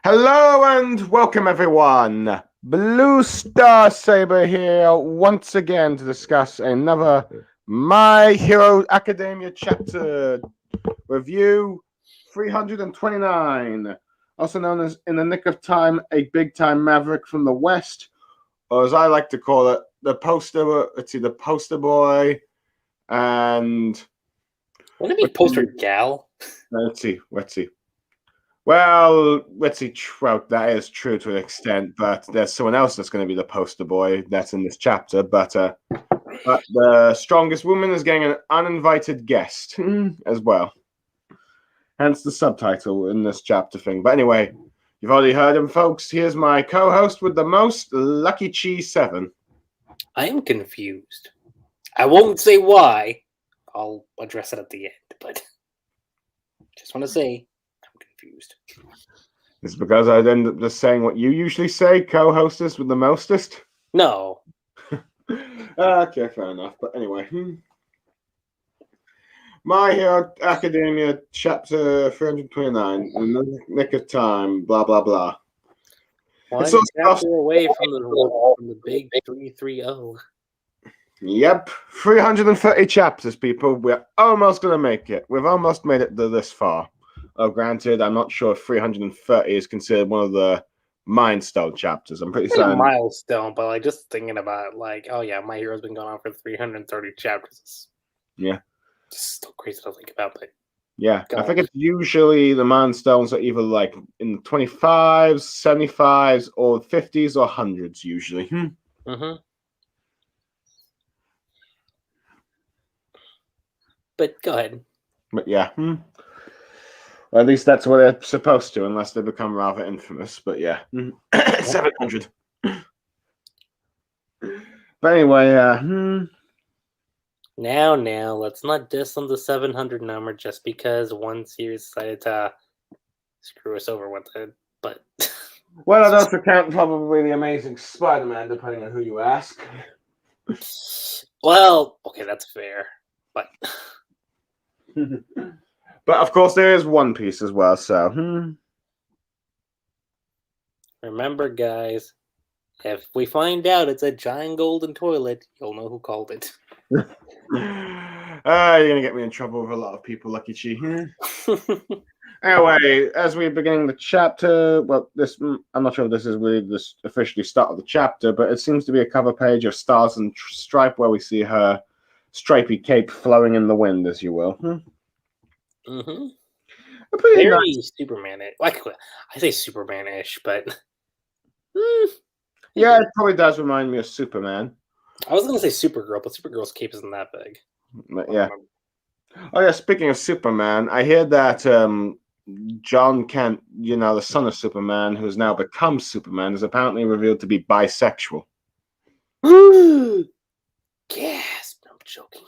Hello and welcome everyone. Blue Star Saber here once again to discuss another My Hero Academia chapter review 329, also known as In the Nick of Time, a Big Time Maverick from the West, or as I like to call it, the poster boy, and wouldn't it be poster gal? Let's see. Well, that is true to an extent, but there's someone else that's going to be the poster boy that's in this chapter. But the strongest woman is getting an uninvited guest as well. Hence the subtitle in this chapter thing. But anyway, you've already heard him, folks. Here's my co-host with the most, Lucky Cheese 7. I am confused. I won't say why. I'll address it at the end, but just want to say I'm confused. It's because I'd end up just saying what you usually say, co-hostess with the mostest? No. Okay, fair enough. But anyway. My Hero Academia, chapter 329, In the Nick of Time, blah, blah, blah. One chapter away from the big 330. Yep, 330 chapters, people. We're almost going to make it. We've almost made it this far. Oh, granted, I'm not sure if 330 is considered one of the Mind Stone chapters. I'm pretty certain. A milestone, but like just thinking about oh yeah, My Hero's been going on for 330 chapters. Yeah. It's still crazy to think about, but yeah, I think it's usually the milestones are either like in the 25s, 75s, or 50s or 100s usually. Mm-hmm. But go ahead. But yeah. Well, at least that's what they're supposed to, unless they become rather infamous. But yeah. 700. But anyway, Now, let's not diss on the 700 number just because one series decided to screw us over with it. But well, I'd also count probably the Amazing Spider-Man, depending on who you ask. Well, okay, that's fair. But but of course, there is One Piece as well. So remember, guys, if we find out it's a giant golden toilet, you'll know who called it. You're gonna get me in trouble with a lot of people, Lucky Chi. Anyway, as we're beginning the chapter, well, I'm not sure if this is really the officially start of the chapter, but it seems to be a cover page of Stars and Stripe where we see her stripy cape flowing in the wind, as you will. Mm-hmm. Very nice. Superman-ish. I say Superman-ish, but yeah, it probably does remind me of Superman. I was going to say Supergirl, but Supergirl's cape isn't that big. But yeah. Oh yeah, speaking of Superman, I hear that John Kent, the son of Superman, who's now become Superman, is apparently revealed to be bisexual. Gasp! I'm joking.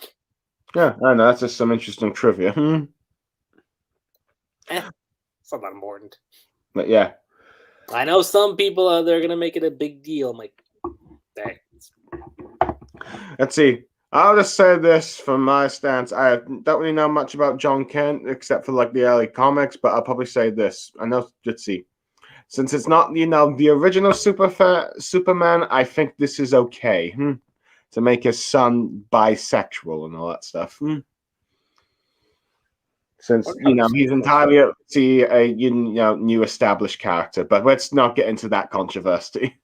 Yeah, I know. That's just some interesting trivia. It's not that important. But yeah. I know some people out there are going to make it a big deal. I'm like, dang. Let's see. I'll just say this from my stance. I don't really know much about John Kent except for like the early comics, but I'll probably say this. I know, let's see. Since it's not, the original Superman, I think this is okay to make his son bisexual and all that stuff. Since, he's entirely a new established character, but let's not get into that controversy.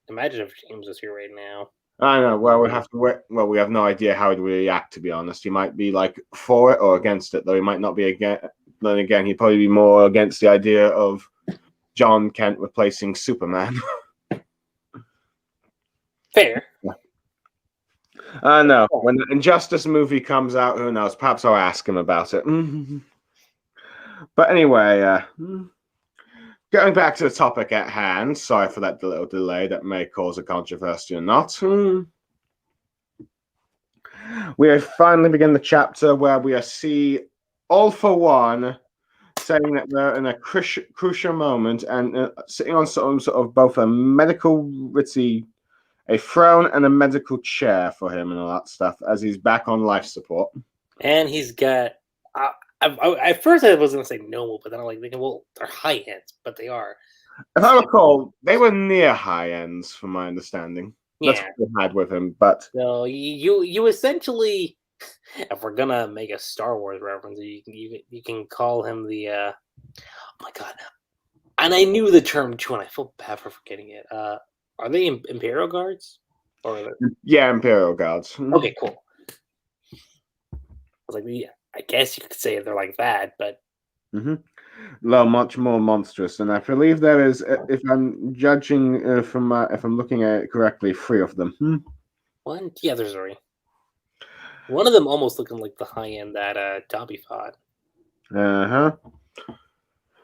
Imagine if James was here right now. I know. Well, we have to wait. Well, we have no idea how he'd react. To be honest, he might be like for it or against it. Though he might not be against. Then again, he'd probably be more against the idea of John Kent replacing Superman. Fair. Yeah. I know. When the Injustice movie comes out, who knows? Perhaps I'll ask him about it. But anyway, getting back to the topic at hand, sorry for that little delay that may cause a controversy or not. We have finally begun the chapter where we see All For One saying that they're in a crucial moment and sitting on sort of both a throne and a medical chair for him and all that stuff as he's back on life support. And he's got... At first I was gonna say normal, but then I'm like thinking, well, they're high ends, but they are. If I recall, they were near high ends, from my understanding. That's Yeah. what we had with him, but So you essentially, if we're gonna make a Star Wars reference, you can call him the. Oh my god! And I knew the term too, and I feel bad for forgetting it. Are they Imperial Guards? Or yeah, Imperial Guards. okay, cool. I was like, yeah, I guess you could say they're like that, but Much more monstrous, and I believe there is, if I'm judging from, if I'm looking at it correctly, 3 of them. one, yeah, there's three. One of them almost looking like the high end that Dobby fought. Uh-huh.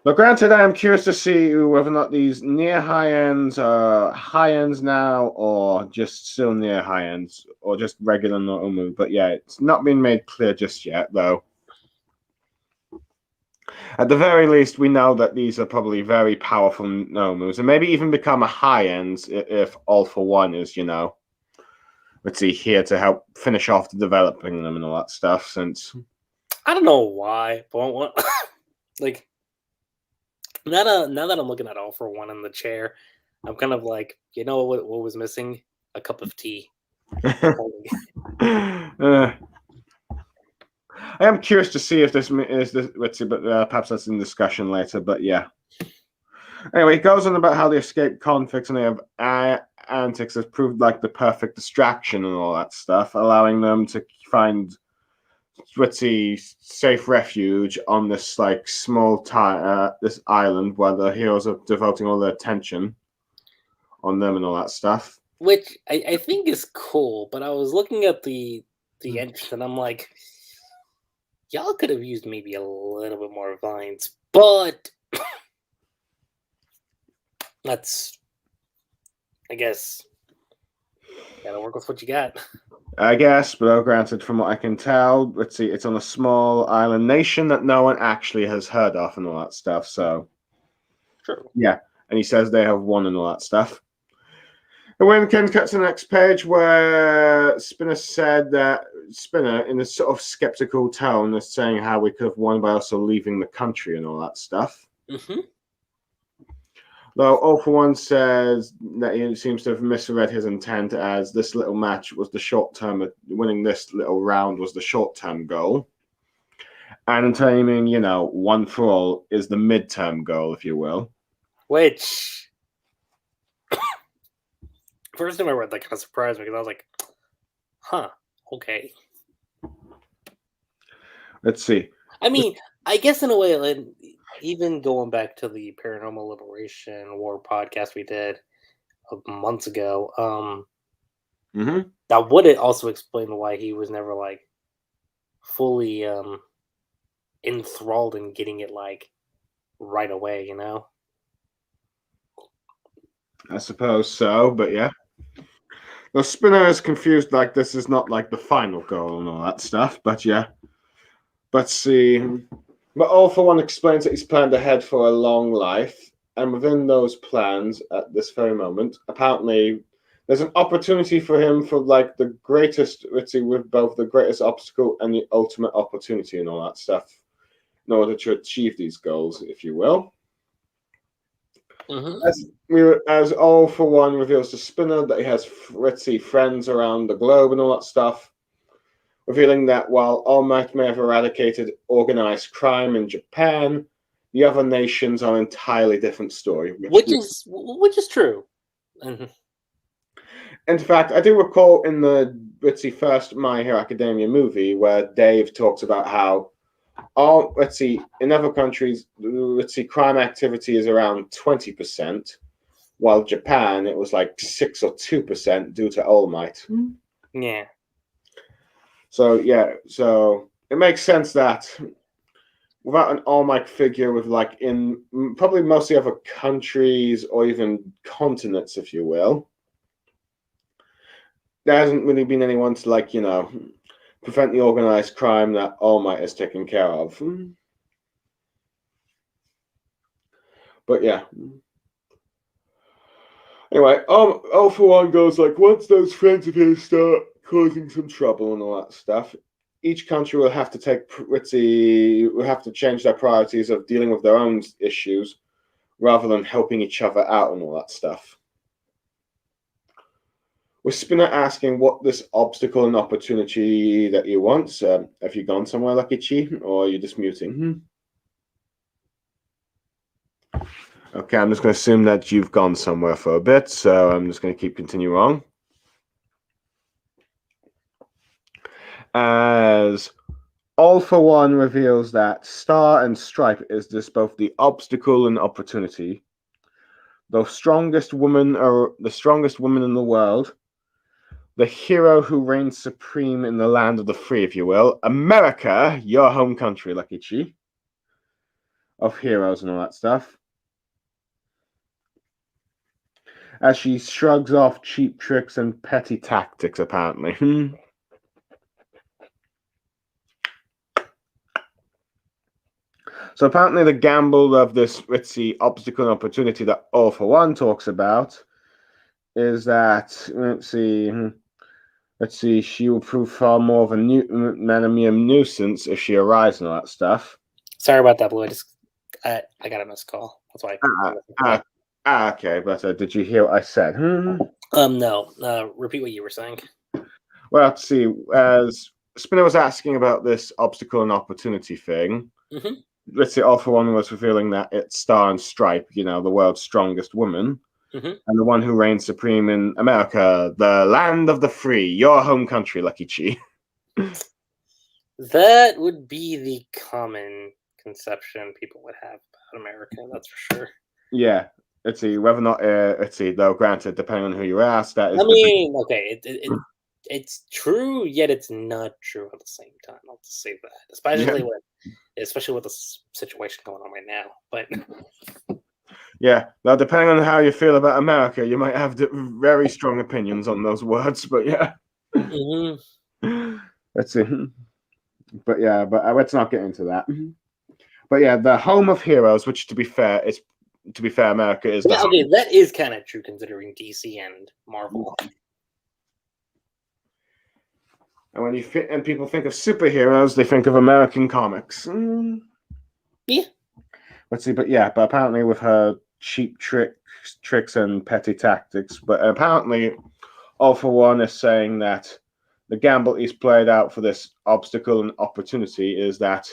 But granted, I am curious to see whether or not these near high ends are high ends now, or just still near high ends, or just regular normal. But yeah, it's not been made clear just yet, though. At the very least, we know that these are probably very powerful Nomus, and maybe even become a high end if All for One is, let's see, here to help finish off the developing them and all that stuff. Since I don't know why, but like now that I'm looking at All for One in the chair, I'm kind of like, you know what was missing? A cup of tea. I am curious to see if this is this. Let's see, but perhaps that's in discussion later. But yeah. Anyway, it goes on about how they escape conflicts and they have antics has proved like the perfect distraction and all that stuff, allowing them to find safe refuge on this like small this island where the heroes are devoting all their attention on them and all that stuff. Which I think is cool, but I was looking at the entrance and I'm like, y'all could have used maybe a little bit more vines, but that's, I guess, gotta work with what you got. I guess, but granted, from what I can tell, let's see, it's on a small island nation that no one actually has heard of and all that stuff. So, True. yeah. And he says they have won and all that stuff. And when Ken cuts to the next page, where Spinner said that Spinner, in a sort of skeptical tone, is saying how we could have won by also leaving the country and all that stuff. Mm-hmm. Though All for One says that he seems to have misread his intent, as this little match was the short term, winning this little round was the short term goal. And claiming, one for all is the midterm goal, if you will. Which, first time I read that kind of surprised me because I was like, huh, okay. Let's see. I mean, I guess in a way, like, even going back to the Paranormal Liberation War podcast we did months ago, that would it also explain why he was never like fully enthralled in getting it like right away, I suppose so, but yeah. The Spinner is confused, like this is not like the final goal and all that stuff, but yeah. But All for One explains that he's planned ahead for a long life, and within those plans, at this very moment, apparently there's an opportunity for him for like the greatest, let's see, with both the greatest obstacle and the ultimate opportunity and all that stuff, in order to achieve these goals, if you will. As All for One reveals to Spinner that he has, friends around the globe and all that stuff, revealing that while All Might may have eradicated organized crime in Japan, the other nations are an entirely different story. which is true. In fact, I do recall in the first My Hero Academia movie where Dave talks about how in other countries, crime activity is around 20%, while Japan it was like 6 or 2% due to All Might. Yeah. So it makes sense that without an All Might figure with like in probably mostly other countries or even continents, if you will, there hasn't really been anyone to prevent the organized crime that All Might has taken care of. But yeah. Anyway, All for One goes like, once those friends of his start causing some trouble and all that stuff, each country will have to change their priorities of dealing with their own issues rather than helping each other out and all that stuff. With Spinner asking what this obstacle and opportunity that you want, have you gone somewhere, Lucky Chi, or are you just muting? Okay, I'm just going to assume that you've gone somewhere for a bit, so I'm just going to continue on. As All for One reveals that Star and Stripe is this both the obstacle and opportunity. The strongest woman in the world, the hero who reigns supreme in the land of the free, if you will. America, your home country, Lucky Chi. Of heroes and all that stuff. As she shrugs off cheap tricks and petty tactics, apparently. So apparently the gamble of this ritzy obstacle and opportunity that All for One talks about is that, let's see, she will prove far more of a nuisance if she arrives and all that stuff. Sorry about that, Blue. I got a missed call. That's why. Okay, but did you hear what I said? No. Repeat what you were saying. Well, let's see. As Spinner was asking about this obstacle and opportunity thing, let's see, All for One was revealing that it's Star and Stripe, the world's strongest woman, and the one who reigns supreme in America, the land of the free, your home country, Lucky Chi. That would be the common conception people would have about America, that's for sure. Yeah. Let's see, whether or not, though, granted, depending on who you ask, that is... okay, it's true, yet it's not true at the same time. I'll just say that. Especially with the situation going on right now. But yeah, now depending on how you feel about America, you might have very strong opinions on those words, but yeah. Let's see. But yeah, let's not get into that. But yeah, the home of heroes, which to be fair, America is the home. Okay, that is kind of true considering DC and Marvel. And when people think of superheroes, they think of American comics. Yeah. Let's see, but apparently with her cheap tricks and petty tactics, but apparently All for One is saying that the gamble he's played out for this obstacle and opportunity is that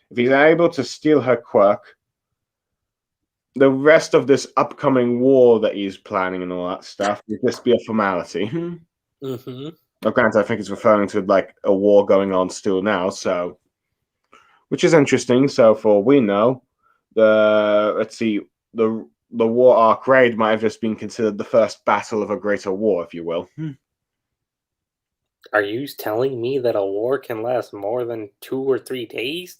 if he's able to steal her quirk, the rest of this upcoming war that he's planning and all that stuff would just be a formality. Granted, I think it's referring to like a war going on still now, so which is interesting. So for all we know, the war arc raid might have just been considered the first battle of a greater war, if you will. Are you telling me that a war can last more than 2 or 3 days?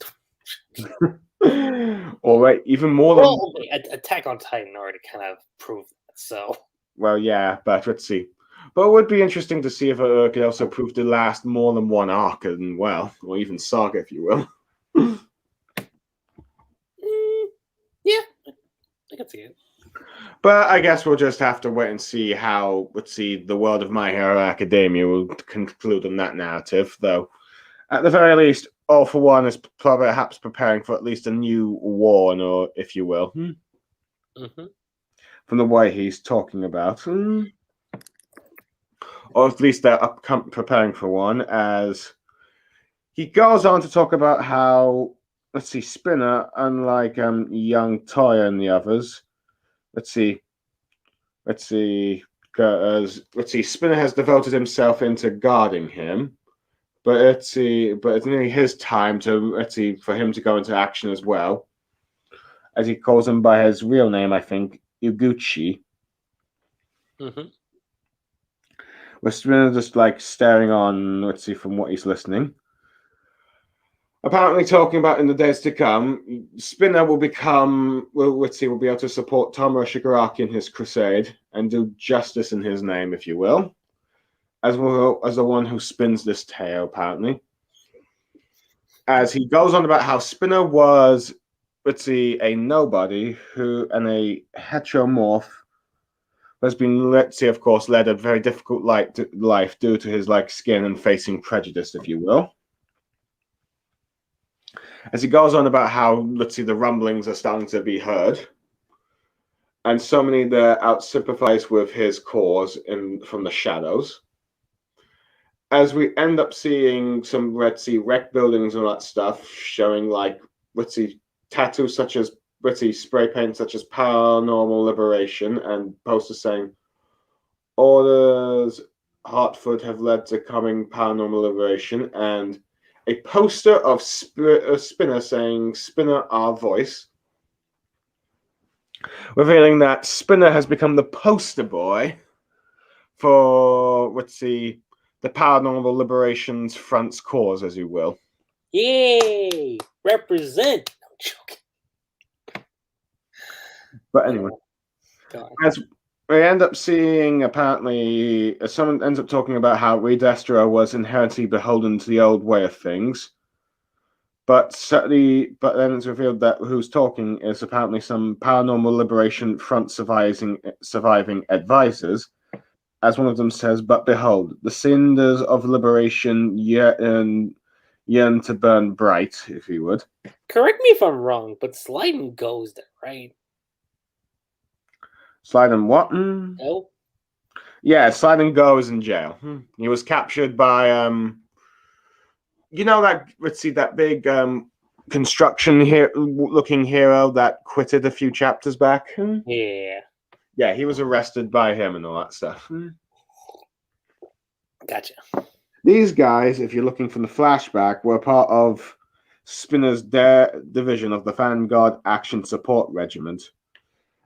Or wait, even more than... Well, Attack on Titan already kind of proved that, so... Well, yeah, but let's see. But it would be interesting to see if it could also prove to last more than one arc, and well, or even saga, if you will. Yeah, I can see it. But I guess we'll just have to wait and see how, the world of My Hero Academia will conclude on that narrative, though. At the very least, All for One is perhaps preparing for at least a new war, or if you will. From the way he's talking about. Or at least they're preparing for one, as he goes on to talk about how, Spinner, unlike young Toya and the others, Spinner has devoted himself into guarding him, but it's nearly his time to for him to go into action as well, as he calls him by his real name, I think, Uguchi. With Spinner just like staring on, from what he's listening. Apparently talking about in the days to come, Spinner will be able to support Tomura Shigaraki in his crusade and do justice in his name, if you will. As well as the one who spins this tale, apparently. As he goes on about how Spinner was, a nobody and a heteromorph has been, of course, led a very difficult life due to his skin and facing prejudice, if you will. As he goes on about how, let's see, the rumblings are starting to be heard. And so many that out sympathize with his cause from the shadows. As we end up seeing some, let's see, wreck buildings and all that stuff, showing like, let's see, tattoos such as, let's see, spray paint such as paranormal liberation, and posters saying, orders Hartford have led to coming paranormal liberation, and a poster of Spinner saying, Spinner, our voice, revealing that Spinner has become the poster boy for, let's see, the Paranormal Liberations Front's cause, as you will. Yay! Represent! I'm joking. But anyway, as we end up seeing, apparently, someone ends up talking about how Reed Destro was inherently beholden to the old way of things. But then it's revealed that who's talking is apparently some Paranormal Liberation Front surviving advisors. As one of them says, but behold, the cinders of liberation yearn to burn bright, if you would. Correct me if I'm wrong, but Sliden goes there, right? Sliden what? No. Yeah, Sliden goes in jail. He was captured by you know that, let's see, that big construction here looking hero that quitted a few chapters back. Yeah. Yeah, he was arrested by him and all that stuff. Gotcha. These guys, if you're looking from the flashback, were part of Spinner's division of the Vanguard Action Support Regiment.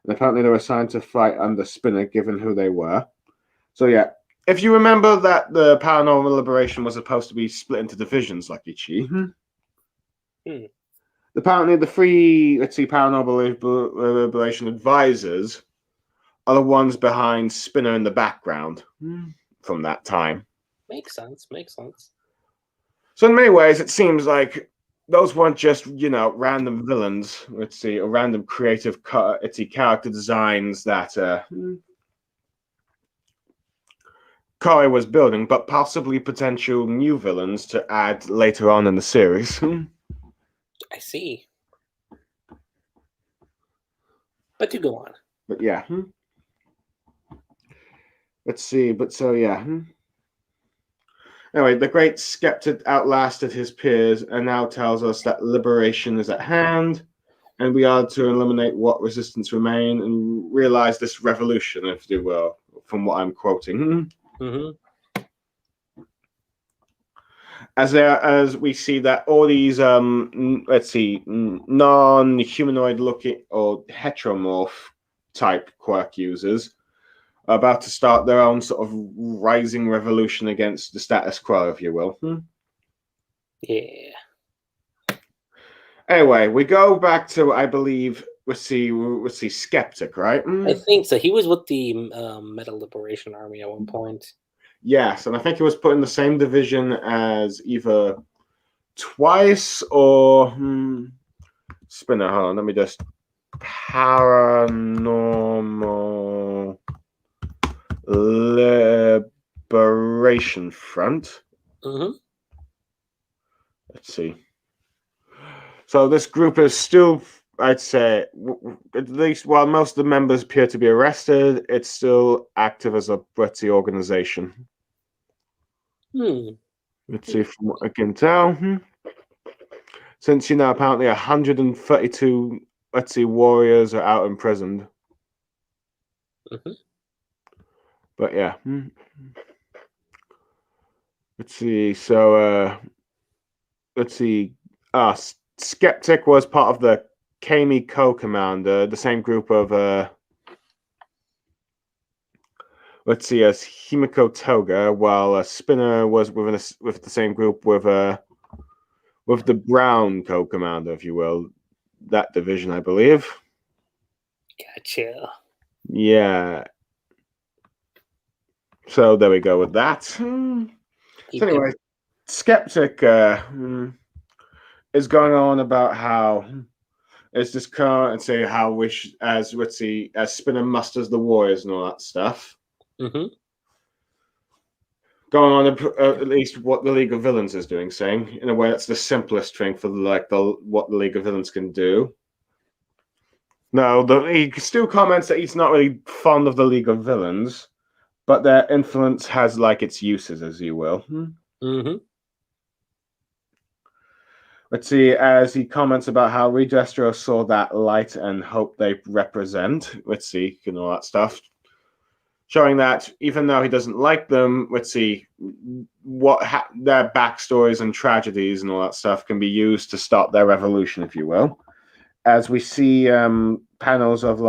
And apparently they were assigned to fight under Spinner, given who they were. So yeah, if you remember that the Paranormal Liberation was supposed to be split into divisions, like Ichi. Apparently the three, let's see, Paranormal Liberation advisors are the ones behind Spinner in the background from that time. Makes sense. So in many ways, it seems like those weren't just, random villains, let's see, or random creative character designs that Corey was building, but possibly potential new villains to add later on in the series. I see. But to go on. But yeah. Let's see, but so yeah. Anyway, the great skeptic outlasted his peers and now tells us that liberation is at hand, and we are to eliminate what resistance remain and realize this revolution, if you will, from what I'm quoting. As we see that all these, let's see, non-humanoid looking or heteromorph type quirk users are about to start their own sort of rising revolution against the status quo, if you will. Yeah. Anyway, we go back to, I believe, let's see, Skeptic, right? I think so. He was with the Metal Liberation Army at one point. Yes, and I think he was put in the same division as either Twice or Spinner. Hold on, let me just Paranormal Liberation Front. Let's see. So this group is still, I'd say, at least while most of the members appear to be arrested, it's still active as a Bretty organization. Let's see from what I can tell. Since, apparently 132, let's see, warriors are out imprisoned. But yeah. Let's see. So, let's see. Skeptic was part of the Kami co-commander, the same group of, let's see, as Himiko Toga, while Spinner was with the same group with the Brown co-commander, if you will, that division, I believe. Gotcha. Yeah. So there we go with that. So anyway, Skeptic is going on about how it's just current and say how as Spinner musters the warriors and all that stuff. going on at least what the League of Villains is doing, saying in a way that's the simplest thing for what the League of Villains can do. No, he still comments that he's not really fond of the League of Villains, but their influence has its uses, as you will. Mm-hmm. Let's see, as he comments about how Redestro saw that light and hope they represent. Let's see, all that stuff. Showing that even though he doesn't like them, let's see, their backstories and tragedies and all that stuff can be used to stop their revolution, if you will. As we see panels of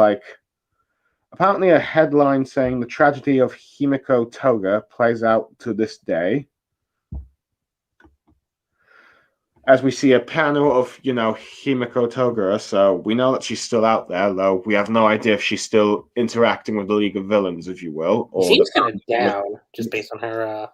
apparently a headline saying the tragedy of Himiko Toga plays out to this day. As we see a panel of, Himiko Toga, so we know that she's still out there, though we have no idea if she's still interacting with the League of Villains, if you will. Or seems kind of down, just based on her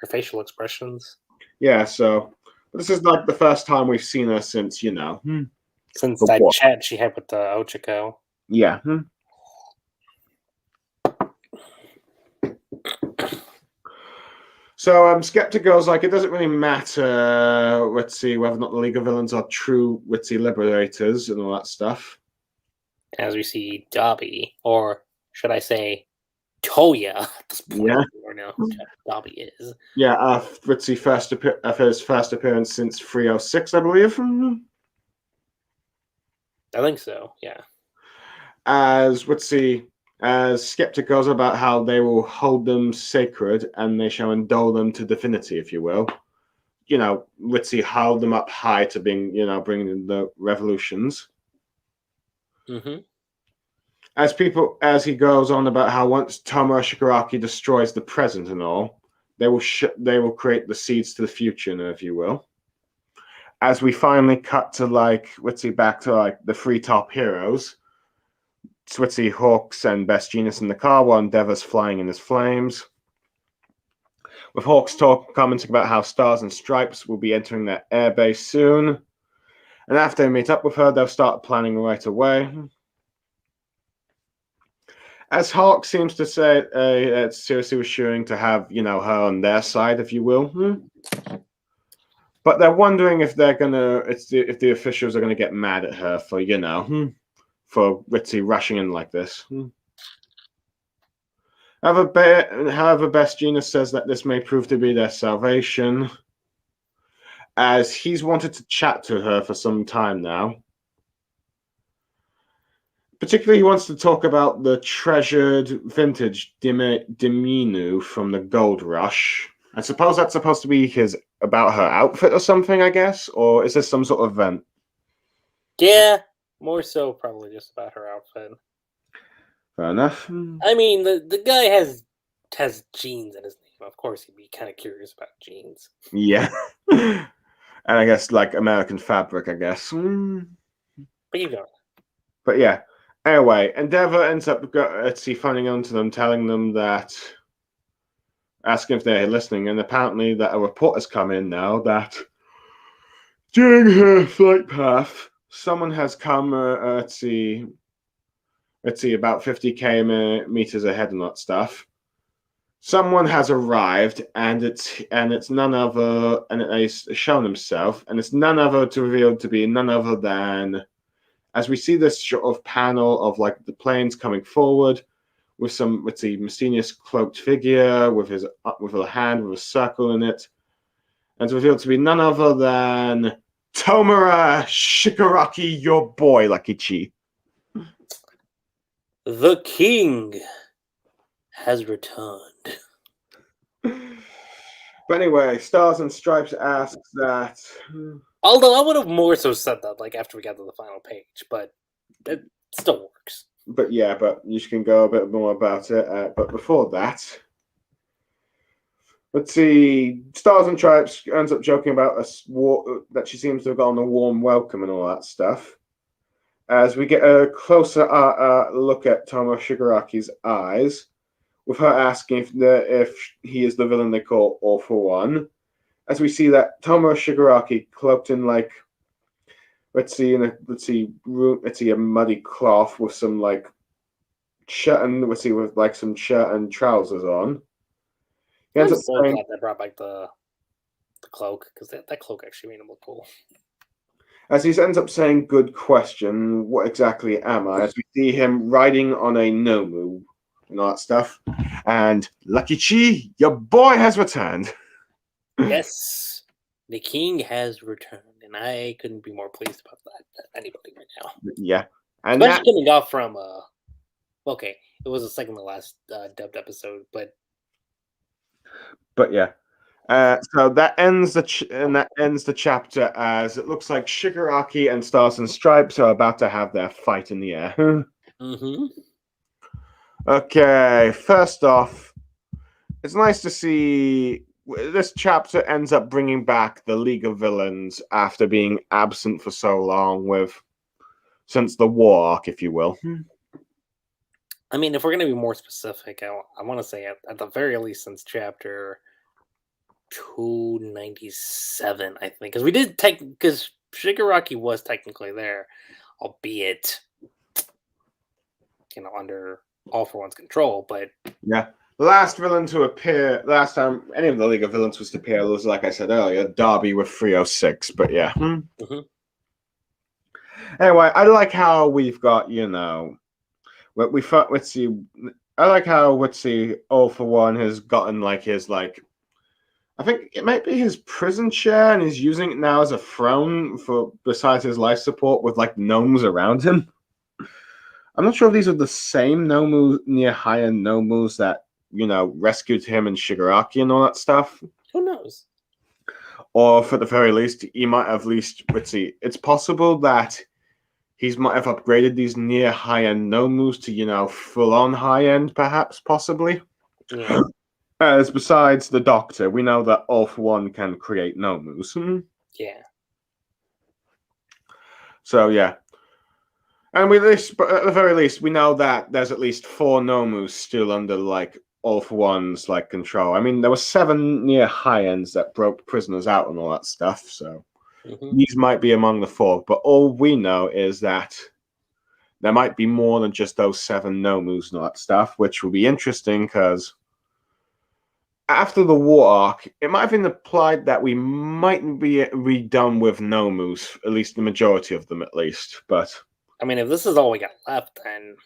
facial expressions. Yeah, so this is the first time we've seen her since, since that chat she had with Ochiko. Yeah. So Skeptic goes it doesn't really matter, let's see, whether or not the League of Villains are true, liberators and all that stuff. As we see Dabi, or should I say Toya at this point, or no, Dabi is. Yeah, his first appearance since 306, I believe. I think so, yeah. As Skeptic goes about how they will hold them sacred and they shall endole them to divinity, if you will. Hold them up high to being, bringing the revolutions. Mm-hmm. As he goes on about how once Tomura Shigaraki destroys the present and all, they will create the seeds to the future, if you will. As we finally cut to back to the three top heroes. Switzy, Hawks, and Best Genius in the car while Endeavor's flying in his flames. With Hawks commenting about how Stars and Stripes will be entering their airbase soon. And after they meet up with her, they'll start planning right away. As Hawk seems to say, it's seriously reassuring to have, her on their side, if you will. But they're wondering if if the officials are gonna get mad at her for, for Ritzy rushing in like this. However, Best Genius says that this may prove to be their salvation, as he's wanted to chat to her for some time now. Particularly, he wants to talk about the treasured vintage Diminu from the Gold Rush. I suppose that's supposed to be about her outfit or something, I guess? Or is this some sort of event? Yeah. More so, probably just about her outfit. Fair enough. I mean, the guy has jeans in his name. Of course, he'd be kind of curious about jeans. Yeah. And I guess, American fabric, I guess. But you go. But yeah. Anyway, Endeavor ends up phoning on to them, telling them that, asking if they're listening, and apparently that a report has come in now that during her flight path, someone has come, about 50k meters ahead and that stuff. Someone has arrived, and it's none other, and it's shown himself, and it's none other revealed to be none other than, as we see this sort of panel of the planes coming forward with some mysterious cloaked figure with a hand with a circle in it, and it's revealed to be none other than Tomura Shigaraki, your boy, Lucky Chi. The king has returned. But anyway, Stars and Stripes asks that. Although I would have more so said that after we got to the final page, but it still works. But yeah, but you can go a bit more about it. But before that, let's see. Stars and Stripes ends up joking about that she seems to have gotten a warm welcome and all that stuff. As we get a closer look at Tomura Shigaraki's eyes, with her asking if he is the villain they call All for One. As we see that Tomura Shigaraki cloaked in a muddy cloth with some shirt and some shirt and trousers on. He I'm ends up so saying, glad they brought back the cloak, because that cloak actually made him look cool. as he ends up saying, "Good question. What exactly am I?" As we see him riding on a Nomu and all that stuff. And Lucky Chi, your boy has returned. Yes, the king has returned, and I couldn't be more pleased about that than anybody right now. Yeah. And Especially that, coming off from okay, it was the second to last dubbed episode, but yeah. So that ends the chapter as it looks like Shigaraki and Stars and Stripes are about to have their fight in the air. mm-hmm. Okay, first off, it's nice to see this chapter ends up bringing back the League of Villains after being absent for so long since the war arc, if you will. I mean, if we're gonna be more specific, I want to say at the very least since chapter 297, I think, because we did take because Shigaraki was technically there, albeit under All for One's control. But yeah, the last villain to appear, last time any of the League of Villains was to appear, was like I said earlier, Darby with 306. But yeah. Mm-hmm. Anyway, I like how we've got let's see. I like how All for One has gotten his I think it might be his prison chair, and he's using it now as a throne for besides his life support with gnomes around him. I'm not sure if these are the same Nomu near higher Nomus that rescued him and Shigaraki and all that stuff. Who knows? Or for the very least, he might have let's see. It's possible that he might have upgraded these near high-end Nomus to, full-on high-end, perhaps, possibly. Yeah. As besides the Doctor, we know that All for One can create Nomus. Yeah. So, yeah. And at the very least, we know that there's at least 4 Nomus still under, All for One's, control. I mean, there were 7 near high-ends that broke prisoners out and all that stuff, so... Mm-hmm. These might be among the 4, but all we know is that there might be more than just those 7 Nomus and all that stuff, which will be interesting because after the war arc, it might have been implied that we might be redone with Nomus, at least the majority of them, at least. But I mean, if this is all we got left, then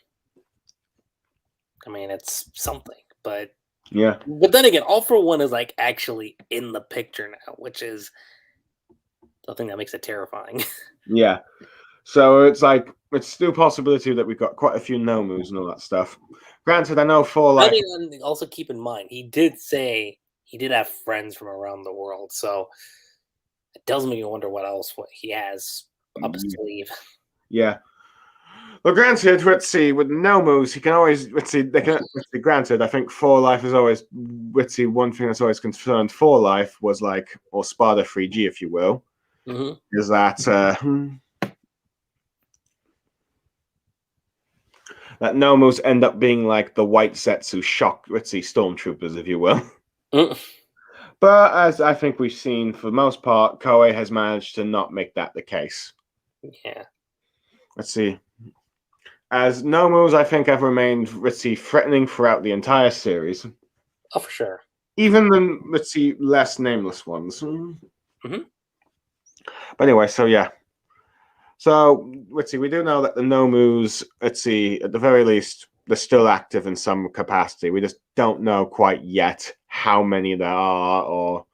I mean, it's something. But yeah, but then again, All for One is actually in the picture now, which is the thing that makes it terrifying. yeah. So it's still a possibility that we've got quite a few Nomus and all that stuff. Granted, I know for I mean, also keep in mind, he did say he did have friends from around the world, so it does make you wonder what he has up his sleeve. Yeah. Well, granted, let's see, with Nomus, he can always, granted, I think 4 Life is always, one thing that's always concerned 4 Life was or Sparta 3G, if you will, is that, that Nomus end up being the white Zetsu shock, stormtroopers, if you will. But as I think we've seen, for the most part, Koei has managed to not make that the case. Yeah. Let's see. As Nomus, I think, have remained, threatening throughout the entire series. Oh, for sure. Even the, less nameless ones. Mm-hmm. But anyway, so yeah. So, we do know that the Nomus, at the very least, they're still active in some capacity. We just don't know quite yet how many there are, or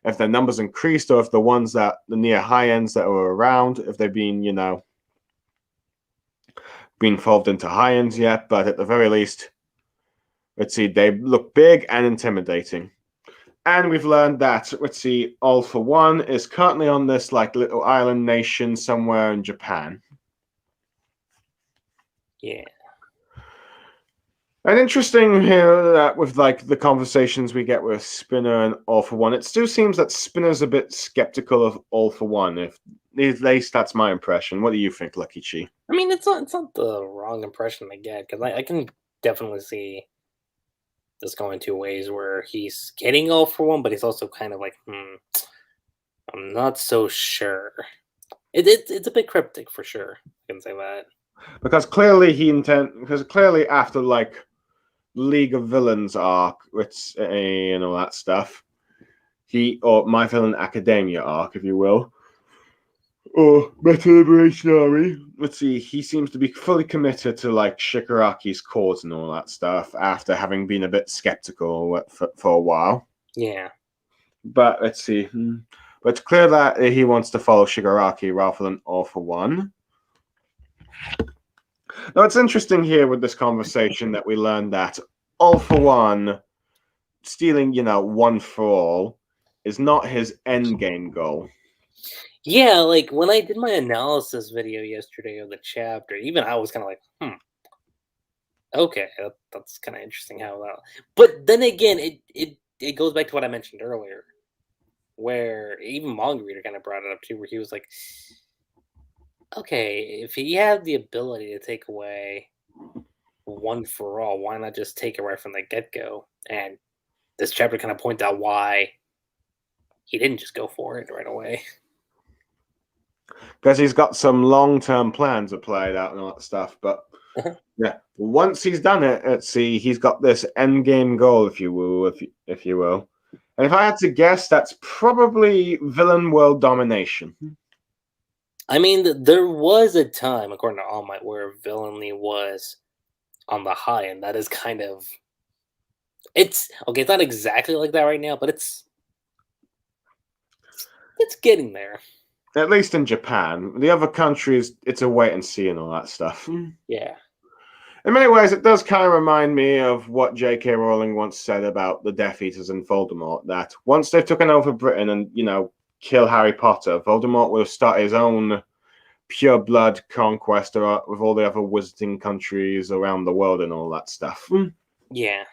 if their numbers increased, or if the ones the near high ends that are around, if they've been, been folded into high ends yet. But at the very least, they look big and intimidating. And we've learned that, All for One is currently on this little island nation somewhere in Japan. Yeah. And interesting here that with the conversations we get with Spinner and All for One, it still seems that Spinner's a bit skeptical of All for One. If at least that's my impression. What do you think, Lucky Chi? I mean, it's not the wrong impression I get, because I can definitely see this going 2 ways, where he's getting All for One, but he's also kind of I'm not so sure. It's a bit cryptic for sure. I can say that. Because clearly after League of Villains arc, which and all that stuff. Or My Villain Academia arc, if you will. Or Meta Liberation Army. Let's see, he seems to be fully committed to like Shigaraki's cause and all that stuff after having been a bit skeptical for a while. Yeah. But let's see. But it's clear that he wants to follow Shigaraki rather than All for One. Now, it's interesting here with this conversation that we learned that All for One, stealing, one for all, is not his end game goal. Yeah, like when I did my analysis video yesterday of the chapter, even I was kind of like, okay, that's kind of interesting how that. But then again, it goes back to what I mentioned earlier, where even Manga Reader kind of brought it up too, where he was like, okay, if he had the ability to take away one for all, why not just take it right from the get go? And this chapter kind of points out why he didn't just go for it right away. Because he's got some long-term plans to play it out and all that stuff. But yeah, once he's done it, let's see, he's got this end game goal, if you will. And if I had to guess, that's probably villain world domination. I mean, there was a time, according to All Might, where villainy was on the high, and that is kind of it's not exactly like that right now, but it's getting there. At least in Japan. The other countries, it's a wait and see and all that stuff. Yeah. In many ways, it does kind of remind me of what J.K. Rowling once said about the Death Eaters and Voldemort, that once they've taken over Britain and, kill Harry Potter, Voldemort will start his own pure blood conquest with all the other wizarding countries around the world and all that stuff. Yeah.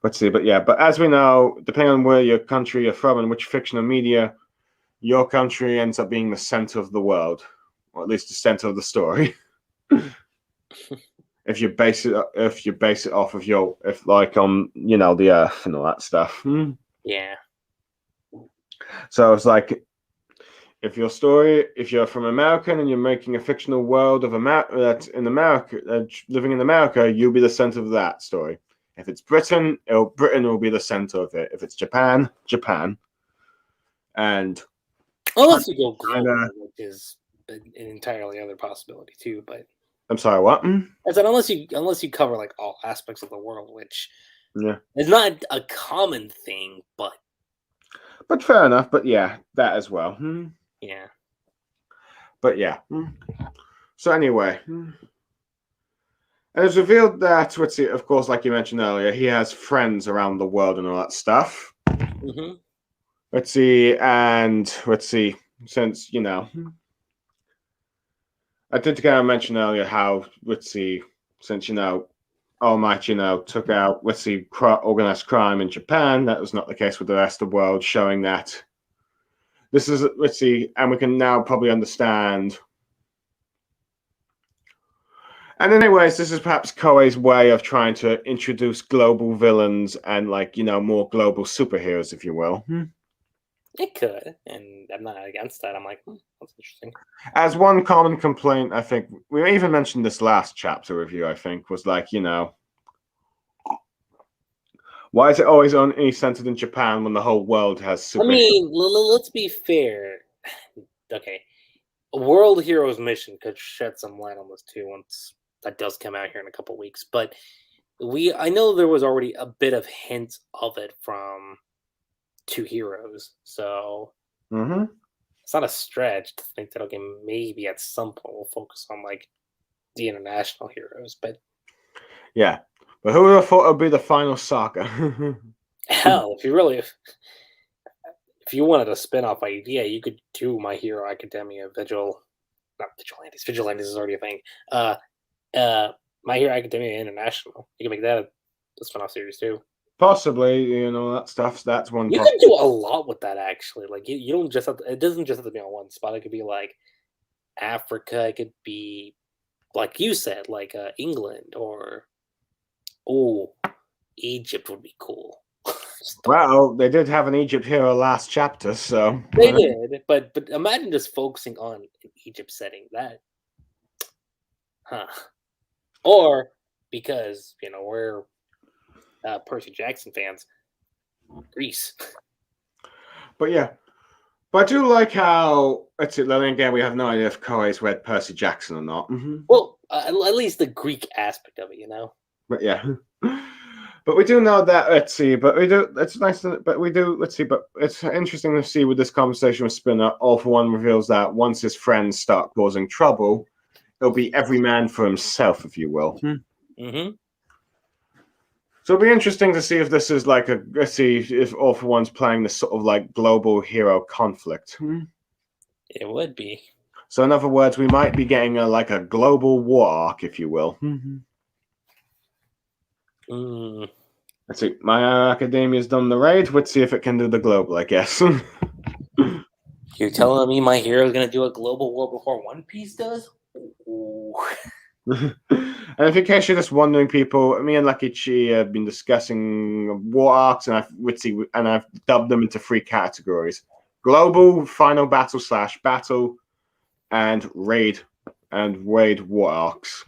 Let's see, but as we know, depending on where your country you're from and which fictional media, your country ends up being the center of the world, or at least the center of the story. if you base it off of the Earth and all that stuff. Yeah. So it's like, if you're from America and you're making a fictional world of that's in America, living in America, you'll be the center of that story. If it's Britain, Britain will be the center of it. If it's Japan, Japan. And unless you go global, which is an entirely other possibility too. But I'm sorry, what? I said unless you cover like all aspects of the world, which is not a common thing, but fair enough. But yeah, that as well. Yeah. But yeah. So anyway, and it's revealed that, let's see, of course, like you mentioned earlier, he has friends around the world and all that stuff. Mm-hmm. Let's see, since, I did kind of mention earlier how, since, All Might, took out, organized crime in Japan, that was not the case with the rest of the world, showing that this is, and we can now probably understand. And anyways, this is perhaps Koei's way of trying to introduce global villains and, more global superheroes, if you will. It could, and I'm not against that. I'm like, that's interesting. As one common complaint, I think, we even mentioned this last chapter review, I think, was like, why is it always only centered in Japan when the whole world has superheroes? I mean, let's be fair. Okay. World Heroes Mission could shed some light on this too once that does come out here in a couple weeks. But I know there was already a bit of hint of it from Two Heroes, so it's not a stretch to think that maybe at some point we'll focus on like the international heroes. But yeah, but who would have thought it would be the final saga? Hell, if you wanted a spin-off idea, you could do My Hero Academia Vigilantes. Vigilantes is already a thing. My Hero Academia International. You can make that a spin-off series too. Possibly, that stuff. That's one. You can do a lot with that actually. Like you don't just have to, it doesn't just have to be on one spot. It could be like Africa. It could be like you said, like England or Egypt would be cool. Well, they did have an Egypt hero last chapter, so they did. But imagine just focusing on an Egypt setting. That, or because we're Percy Jackson fans. Greece. But yeah. But I do like how, then again, we have no idea if Koei's read Percy Jackson or not. Well, at least the Greek aspect of it, But yeah. But we do know that, but we do, it's nice, but we do, but it's interesting to see with this conversation with Spinner, All for One reveals that once his friends start causing trouble, it'll be every man for himself, if you will. Mm-hmm. So it'll be interesting to see if this is like if All for One's playing this sort of like global hero conflict. It would be. So in other words, we might be getting a global war arc, if you will. Let's see. My Academia's done the raid. Let's see if it can do the global, I guess. You're telling me My Hero is going to do a global war before One Piece does? And if in case you're just wondering, people, me and Lucky Chi have been discussing war arcs, and I've dubbed them into 3 categories: global, final battle / battle, and raid war arcs.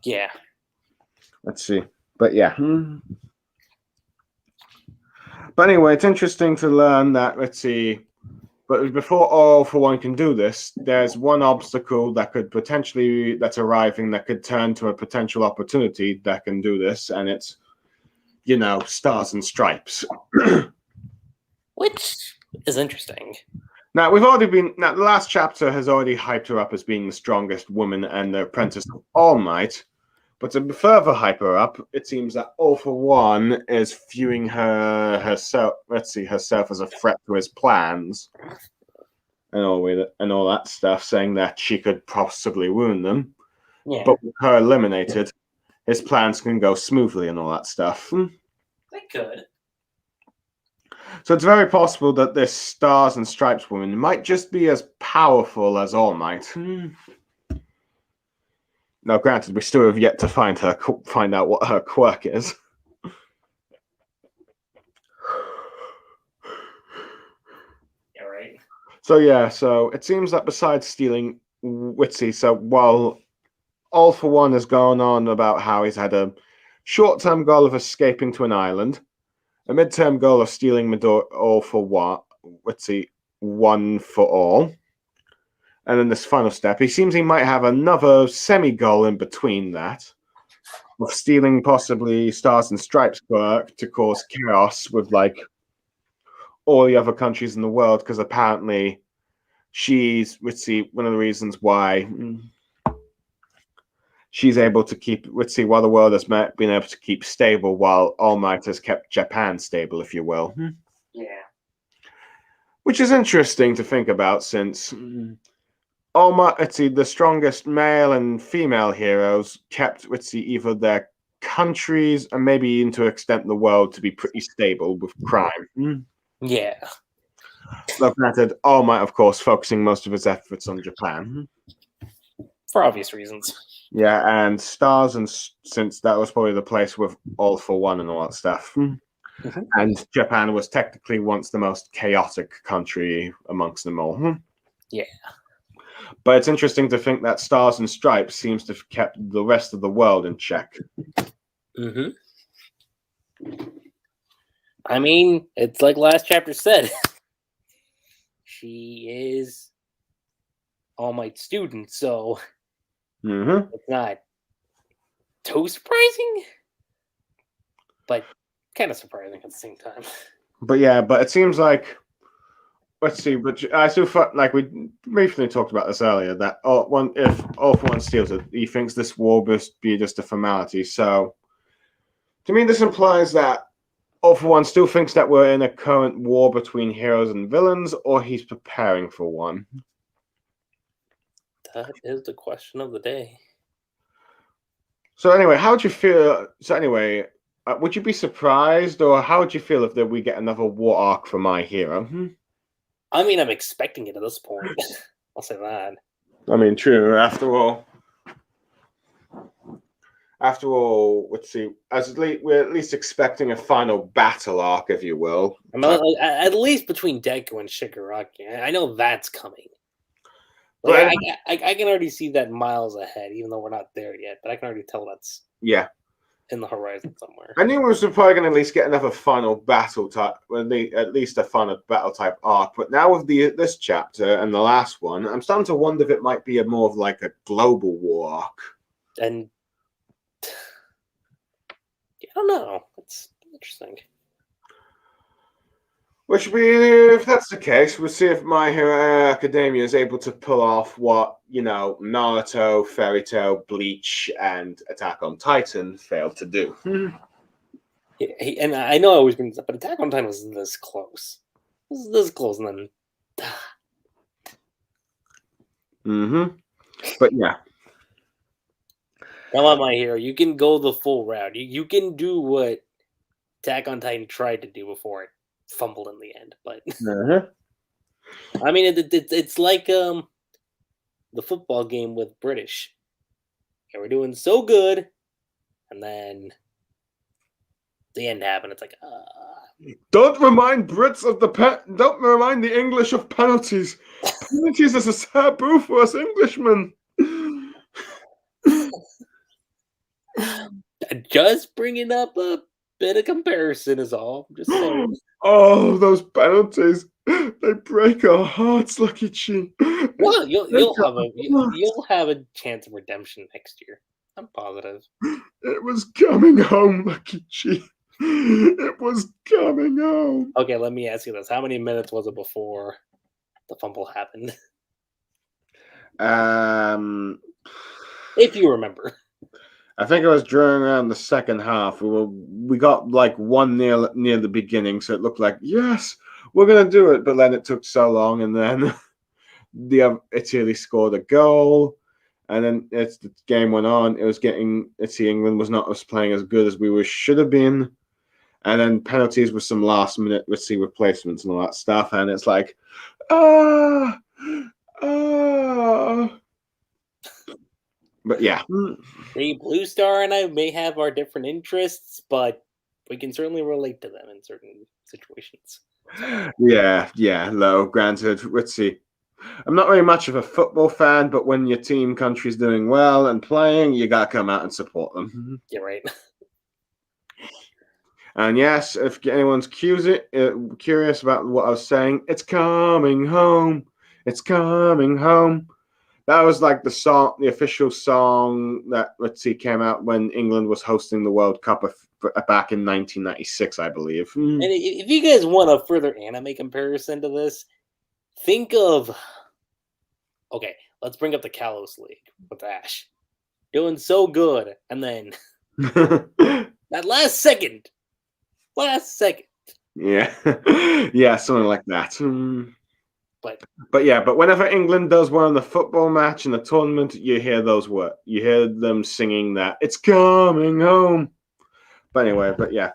Yeah. Let's see. But yeah. But anyway, it's interesting to learn that, but before All for One can do this, there's one obstacle that's arriving that could turn to a potential opportunity that can do this, and it's, Stars and Stripes. Which is interesting. Now, the last chapter has already hyped her up as being the strongest woman and the apprentice of All Might. But to further hype her up, it seems that All for One is viewing herself as a threat to his plans, and all that stuff, saying that she could possibly ruin them. Yeah. But with her eliminated, his plans can go smoothly and all that stuff. They could. So it's very possible that this Stars and Stripes woman might just be as powerful as All Might. Now, granted, we still have yet to find out what her quirk is. Yeah, right. So it seems that besides stealing Witsy, so while All for One has gone on about how he's had a short-term goal of escaping to an island, a mid-term goal of stealing All for One, Witsy, One for All. And then this final step, he seems he might have another semi-goal in between that, of stealing possibly Stars and Stripes quirk to cause chaos with all the other countries in the world, because apparently she's one of the reasons why she's able to keep while the world has been able to keep stable, while All Might has kept Japan stable, if you will. Yeah. Which is interesting to think about, since All Might, the strongest male and female heroes kept either their countries and maybe to an extent the world to be pretty stable with crime. Yeah. Though granted, All Might, of course, focusing most of his efforts on Japan. For obvious reasons. Yeah, and Stars, and since that was probably the place with All for One and all that stuff. Mm-hmm. And Japan was technically once the most chaotic country amongst them all. Yeah. But it's interesting to think that Stars and Stripes seems to have kept the rest of the world in check. Mm-hmm. I mean, it's like last chapter said. She is All Might's student, so it's not too surprising, but kind of surprising at the same time. But yeah, but it seems like, but I still felt like we briefly talked about this earlier, that if All for One steals it, he thinks this war will be just a formality. So to me, this implies that All for One still thinks that we're in a current war between heroes and villains, or he's preparing for one. That is the question of the day. So anyway, how would you feel? So anyway, would you be surprised, or how would you feel if we get another war arc for My Hero? I mean, I'm expecting it at this point. I'll say that. I mean, true. After all, we're at least expecting a final battle arc, if you will. At least between Deku and Shigaraki. I know that's coming. I can already see that miles ahead, even though we're not there yet. But I can already tell that's in the horizon somewhere. I knew we were probably going to at least get another final battle type, at least a final battle type arc. But now with this chapter and the last one, I'm starting to wonder if it might be more of like a global war arc. And I don't know. It's interesting. Which would be, if that's the case, we'll see if My Hero Academia is able to pull off what, Naruto, Fairy Tail, Bleach, and Attack on Titan failed to do. Yeah, and I know I always bring this up, but Attack on Titan was this close. This close, and then. But yeah. Come on, My Hero. You can go the full route. You can do what Attack on Titan tried to do before it fumbled in the end. But I mean, it's like the football game with British. Okay, we're doing so good, and then the end happened. It's like, don't remind Brits of don't remind the English of penalties. Penalties is a taboo for us Englishmen. Just bringing up a bit of comparison is all. I'm just saying. Oh, those penalties! They break our hearts, Lucky Chi. Well, you'll have a chance of redemption next year. I'm positive. It was coming home, Lucky Chi. It was coming home. Okay, let me ask you this: how many minutes was it before the fumble happened? If you remember. I think it was during the second half. We got like one near the beginning, so it looked like, yes, we're gonna do it. But then it took so long, and then Italy scored a goal, and then the game went on. It was England was not playing as good as we should have been, and then penalties with some last minute replacements and all that stuff, and it's like, But yeah. The Blue Star and I may have our different interests, but we can certainly relate to them in certain situations. Yeah. Low, granted. Let's see. I'm not very much of a football fan, but when your team country's doing well and playing, you gotta come out and support them. Yeah, right. And yes, if anyone's curious about what I was saying, it's coming home. It's coming home. That was like the official song that came out when England was hosting the World Cup back in 1996, I believe. And if you guys want a further anime comparison to this, think of. Okay, let's bring up the Kalos League with Ash, doing so good, and then that last second. Yeah, yeah, something like that. But whenever England does well in the football match in the tournament, you hear those words. You hear them singing that it's coming home. But anyway, yeah.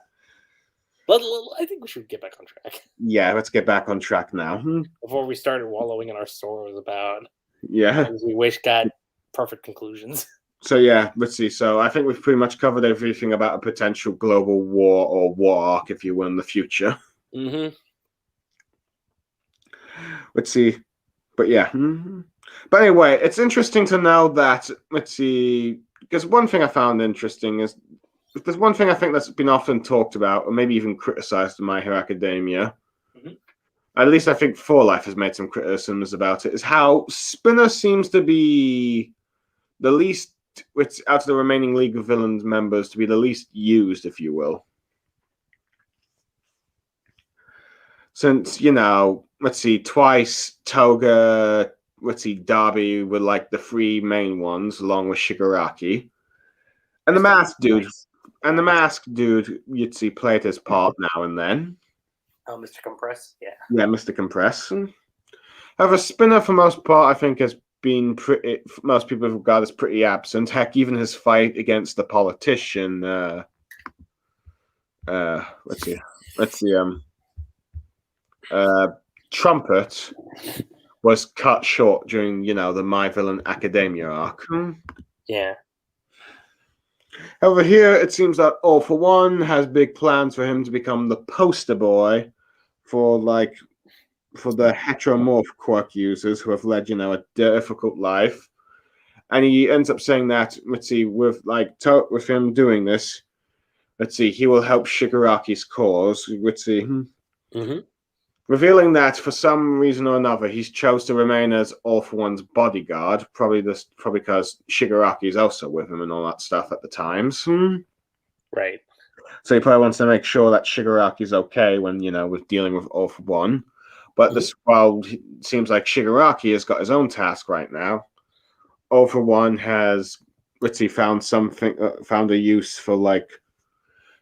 But I think we should get back on track. Yeah, let's get back on track now. Before we started wallowing in our stories about things we wish got perfect conclusions. So yeah, let's see. So I think we've pretty much covered everything about a potential global war or war arc, if you will, in the future. Let's see. But yeah. But anyway, it's interesting to know that, let's see, because one thing I found interesting is, if there's one thing I think that's been often talked about, or maybe even criticized in My Hero Academia, at least I think 4Life has made some criticisms about it, is how Spinner seems to be the least, out of the remaining League of Villains members, to be the least used, if you will. Since, let's see, twice Toga, Darby were like the three main ones, along with Shigaraki. And the masked dude. And the masked dude, you'd see, played his part now and then. Oh, Mr. Compress? Yeah. Yeah, Mr. Compress. However, Spinner, for most part, I think has been most people regard as pretty absent. Heck, even his fight against the politician, Trumpet, was cut short during, the My Villain Academia arc. Yeah. However, here it seems that All for One has big plans for him to become the poster boy for the heteromorph quirk users who have led, a difficult life. And he ends up saying that, with him doing this, let's see, he will help Shigaraki's cause. Let's see. Mm-hmm. Revealing that for some reason or another, he's chose to remain as All for One's bodyguard. Probably because Shigaraki is also with him and all that stuff at the times. Right. So he probably wants to make sure that Shigaraki's okay when, with dealing with All for One. But while it seems like Shigaraki has got his own task right now, All for One has, found a use for like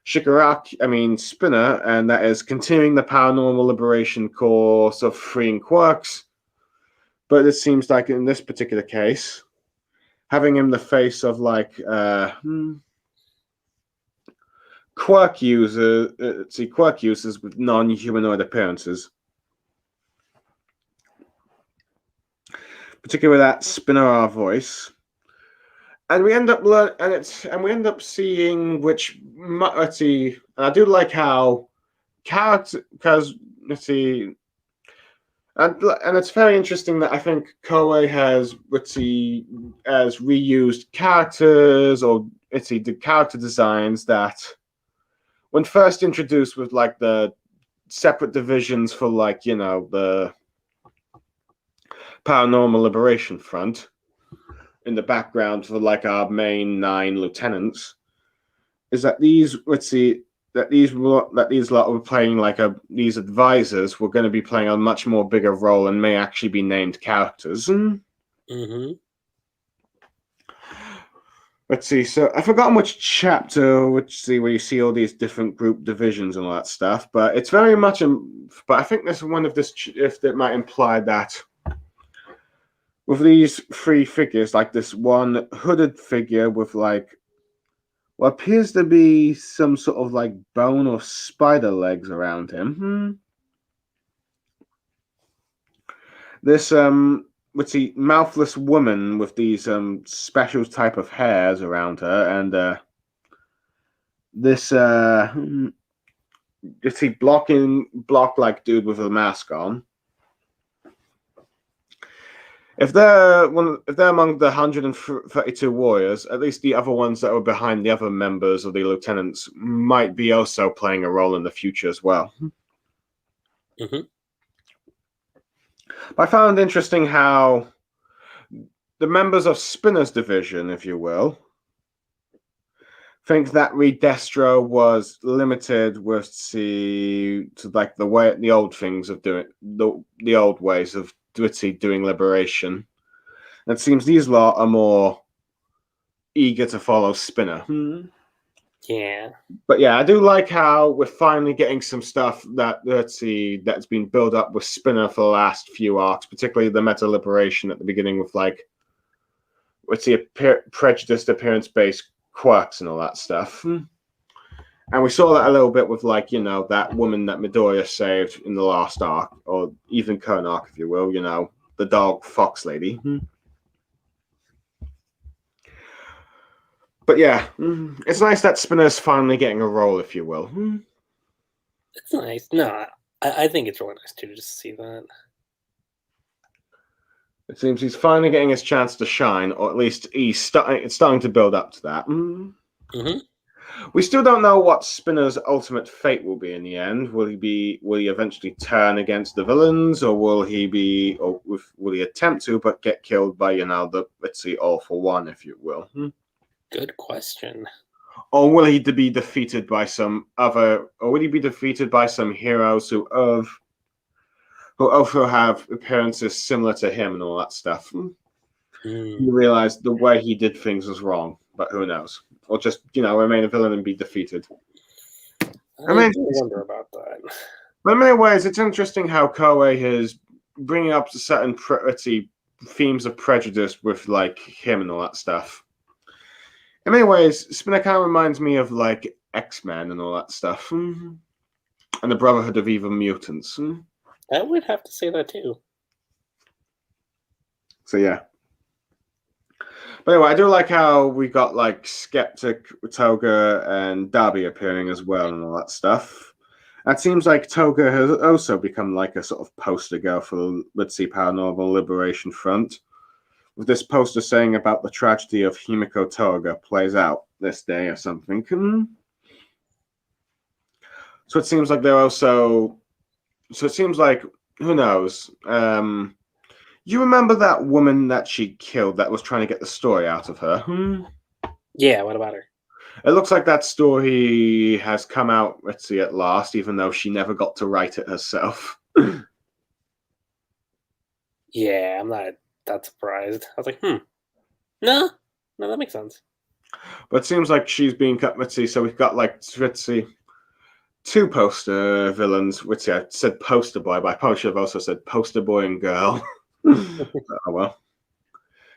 Spinner, and that is continuing the paranormal liberation course of freeing quirks. But it seems like in this particular case, having him the face of like quirk users with non-humanoid appearances, particularly with that Spinner voice. And we end up seeing which, let's see, and I do like how character, because let's see, and it's very interesting that I think Koei has reused characters, or the character designs that when first introduced with like the separate divisions for like the Paranormal Liberation Front in the background for like our main 9 lieutenants, is that these lot were playing like these advisors were going to be playing a much more bigger role and may actually be named characters. Mm-hmm. Let's see. So I've forgotten which chapter, where you see all these different group divisions and all that stuff. But it's very much. But I think there's one of this. If it might imply that with these 3 figures, like this one hooded figure with like what appears to be some sort of like bone or spider legs around him. This mouthless woman with these special type of hairs around her, and this block like dude with a mask on. If they're among the 132 warriors, at least the other ones that were behind the other members of the lieutenants might be also playing a role in the future as well. Mm-hmm. I found interesting how the members of Spinner's division, if you will, think that Redestro was limited with to like the old things of doing the old ways of doing liberation. It seems these lot are more eager to follow Spinner. Yeah. But yeah, I do like how we're finally getting some stuff that's been built up with Spinner for the last few arcs, particularly the meta liberation at the beginning with like prejudiced appearance-based quirks and all that stuff. And we saw that a little bit with like, that woman that Midoriya saved in the last arc, or even current arc, if you will, the dog fox lady. But yeah, it's nice that Spinner's finally getting a role, if you will. It's nice. No, I think it's really nice too, just to see that. It seems he's finally getting his chance to shine, or at least it's starting to build up to that. Mm-hmm. We still don't know what Spinner's ultimate fate will be in the end. Will he eventually turn against the villains, or will he attempt to but get killed by the All for One, if you will? Good question. Or will he be defeated by some heroes who also have appearances similar to him and all that stuff? You realize the way he did things was wrong, but who knows? Or just, remain a villain and be defeated. I do wonder about that. But in many ways, it's interesting how Koei is bringing up certain themes of prejudice with like him and all that stuff. In many ways, Spinner kind of reminds me of like X-Men and all that stuff, and the Brotherhood of Evil Mutants. I would have to say that too. So yeah. But anyway, I do like how we got like Skeptic, Toga, and Darby appearing as well and all that stuff. It seems like Toga has also become like a sort of poster girl for the Paranormal Liberation Front, with this poster saying about the tragedy of Himiko Toga plays out this day or something. So it seems like they're also. So it seems like, who knows? You remember that woman that she killed that was trying to get the story out of her? Yeah, what about her? It looks like that story has come out, let's see, at last, even though she never got to write it herself. Yeah, I'm not that surprised. I was like, no, that makes sense. But it seems like she's being cut. Let's see, so we've got, like, let's see, two poster villains. Let's see, I said poster boy, but I probably should have also said poster boy and girl. Oh, well.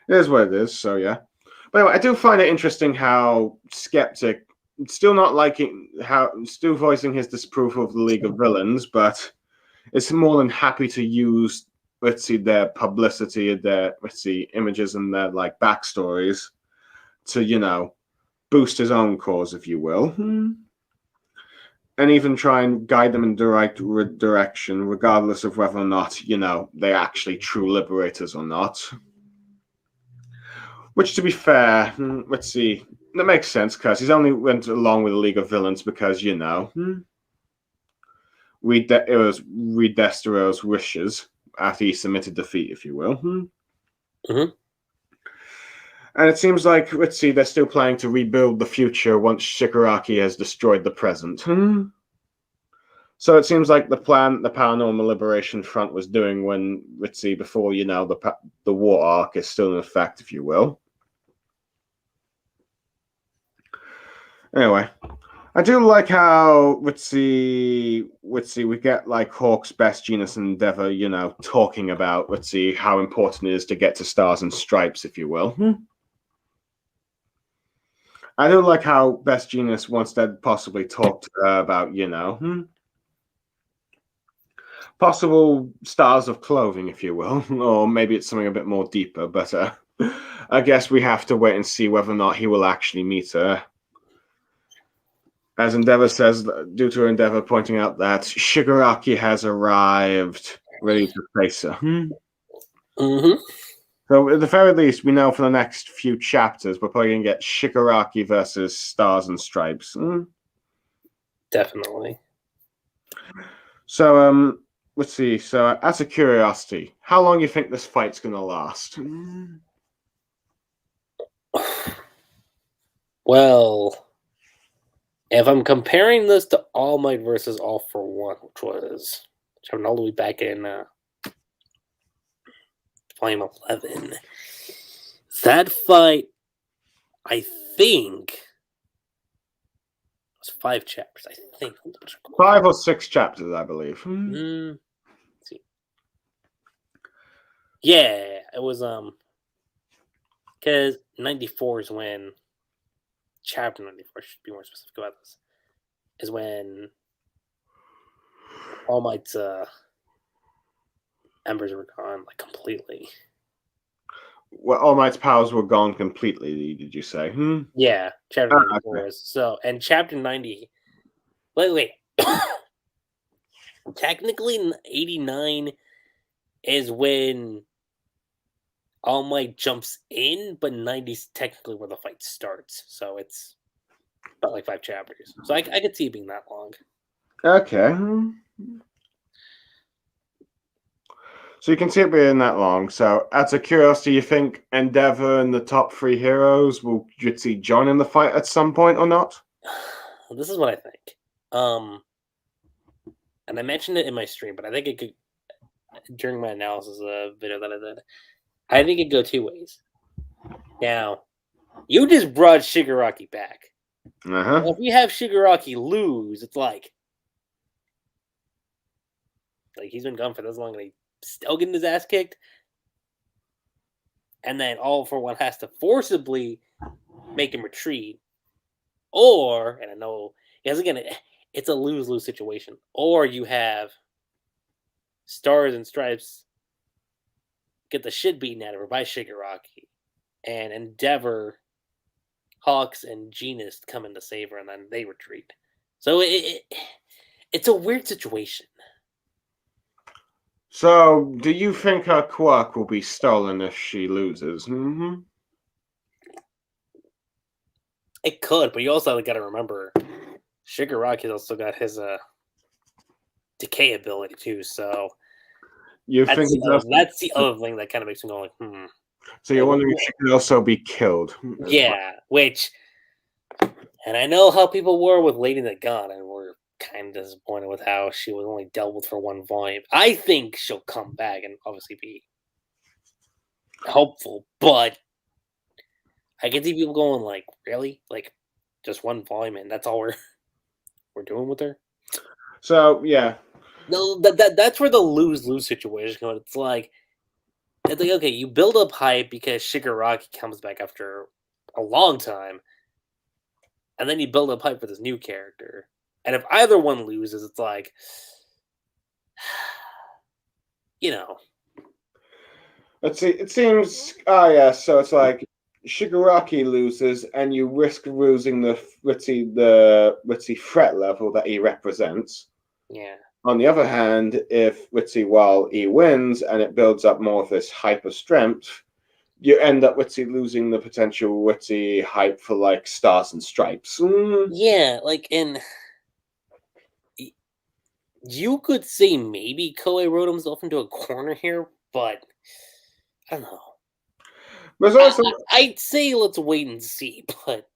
It is what it is, so yeah. But anyway, I do find it interesting how Skeptic still not liking how still voicing his disapproval of the League of Villains, but is more than happy to use, let's see, their publicity, their, let's see, images and their, like, backstories to, boost his own cause, if you will. And even try and guide them in the right direction, regardless of whether or not, they're actually true liberators or not. Which, to be fair, let's see, that makes sense, because he's only went along with the League of Villains because, it was Reed Destero's wishes after he submitted defeat, if you will. Mm-hmm. And it seems like, let's see, they're still planning to rebuild the future once Shigaraki has destroyed the present. So it seems like the plan the Paranormal Liberation Front was doing when, let's see, before, the war arc is still in effect, if you will. Anyway, I do like how, let's see, we get, like, Hawk's Best Genius and Endeavor, talking about, let's see, how important it is to get to Stars and Stripes, if you will. I do like how Best Genius wants to possibly talk to her about, possible stars of clothing, if you will, or maybe it's something a bit more deeper, but I guess we have to wait and see whether or not he will actually meet her. As Endeavor says, due to Endeavor pointing out that Shigaraki has arrived, ready to face her. Mm-hmm. So at the very least, we know for the next few chapters, we're probably going to get Shigaraki versus Stars and Stripes. Definitely. So, let's see. So, as a curiosity, how long do you think this fight's going to last? Well, if I'm comparing this to All Might versus All for One, which happened all the way back in Volume 11, that fight, I think, was 5 chapters. I think 5 or 6 chapters, I believe. Let's see. Yeah, it was because 94 is when chapter 94, should be more specific about this, is when All Might's embers were gone, like, completely. Well, All Might's powers were gone completely, did you say? Yeah, chapter 94 okay. is. So, and chapter 90. Wait. Technically, 89 is when All Might jumps in, but 90 is technically where the fight starts. So it's about like 5 chapters. So I could see it being that long. Okay. So you can see it being that long. So, out of curiosity, you think Endeavor and the top 3 heroes will join in the fight at some point or not? This is what I think. And I mentioned it in my stream, but I think it could, during my analysis video that I did, I think it could go 2 ways. Now, you just brought Shigaraki back. Well, if you have Shigaraki lose, it's like he's been gone for this long and he's still getting his ass kicked. And then All for One has to forcibly make him retreat. Or, and I know, again, it's a lose-lose situation. Or you have Stars and Stripes get the shit beaten out of her by Shigaraki. And Endeavor, Hawks, and Genus come in to save her, and then they retreat. So it's a weird situation. So, do you think her quirk will be stolen if she loses? It could, but you also got to remember, Shigaraki's also got his decay ability too. So That's the other thing that kind of makes me go like, So you're wondering if she could also be killed? Yeah, which, and I know how people were with Lady the God, and we're kind of disappointed with how she was only dealt with for one volume. I think she'll come back and obviously be helpful, but I can see people going like, really, like just one volume, and that's all we're doing with her. So yeah, No, that's where the lose situation goes. It's like okay, you build up hype because Shigaraki comes back after a long time, and then you build up hype for this new character. And if either one loses, it's like, you know. let's see. It seems. Ah, yeah. So it's like Shigaraki loses, and you risk losing the threat level that he represents. Yeah. On the other hand, if while he wins and it builds up more of this hyper strength, you end up losing the potential hype for like Stars and Stripes. Yeah, like in you could say maybe Koei wrote himself into a corner here, but I don't know. There's always I'd say let's wait and see, but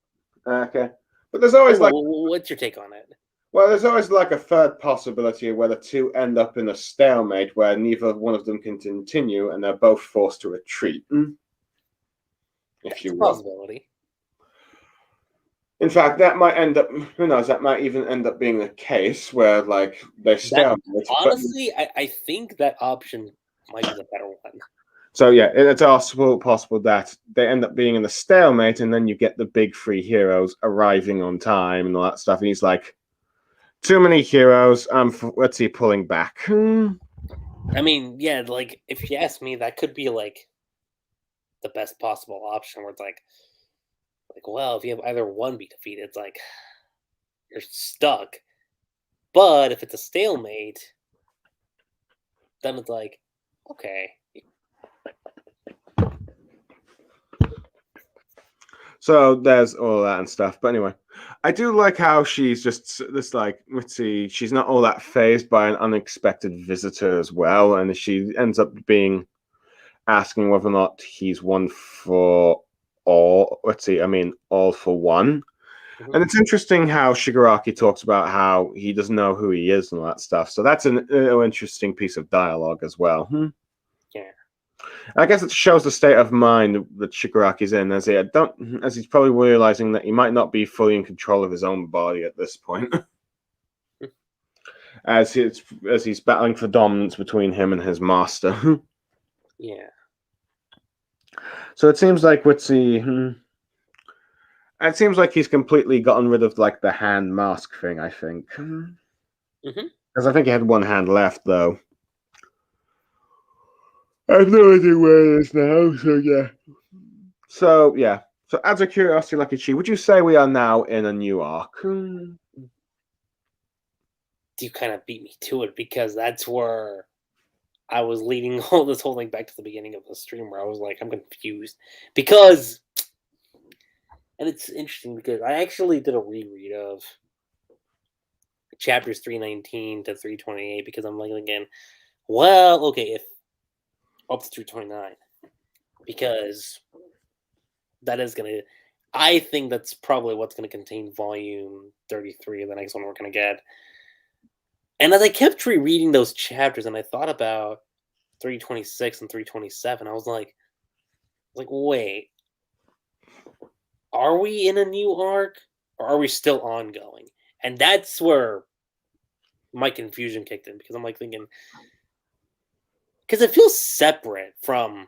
okay. But there's always what's your take on it? Well, there's always like a third possibility where the two end up in a stalemate where neither one of them can continue and they're both forced to retreat. If you will. Possibility. In fact, that might end up, who knows, that might even end up being the case where like they stalemate. Honestly, I think that option might be the better one. So yeah, it's also possible that they end up being in a stalemate and then you get the big three heroes arriving on time and all that stuff. And he's like, too many heroes, pulling back. I mean, yeah, like if you ask me, that could be like the best possible option where it's like well, if you have either one be defeated, it's like you're stuck. But if it's a stalemate, then it's like, okay. So there's all that and stuff. But anyway, I do like how she's just this like, she's not all that phased by an unexpected visitor as well. And she ends up asking whether or not he's one for all. All for one. Mm-hmm. And it's interesting how Shigaraki talks about how he doesn't know who he is and all that stuff. So that's an interesting piece of dialogue as well. Yeah. I guess it shows the state of mind that Shigaraki's in, as he's probably realizing that he might not be fully in control of his own body at this point, as he's battling for dominance between him and his master. Yeah. So it seems like it seems like he's completely gotten rid of like the hand mask thing. I think, because I think he had one hand left though. I have no idea where it is now, So yeah. So out of curiosity, Lucky Chi, would you say we are now in a new arc? You kind of beat me to it because that's where I was leading this whole thing back to the beginning of the stream where I was like, I'm confused. Because, and it's interesting because I actually did a reread of chapters 319 to 328 because I'm like, again, well, okay, if up to 329 because that is going to, I think that's probably what's going to contain volume 33, the next one we're going to get. And as I kept rereading those chapters and I thought about 326 and 327, I was like, wait, are we in a new arc or are we still ongoing? And that's where my confusion kicked in because I'm like thinking, because it feels separate from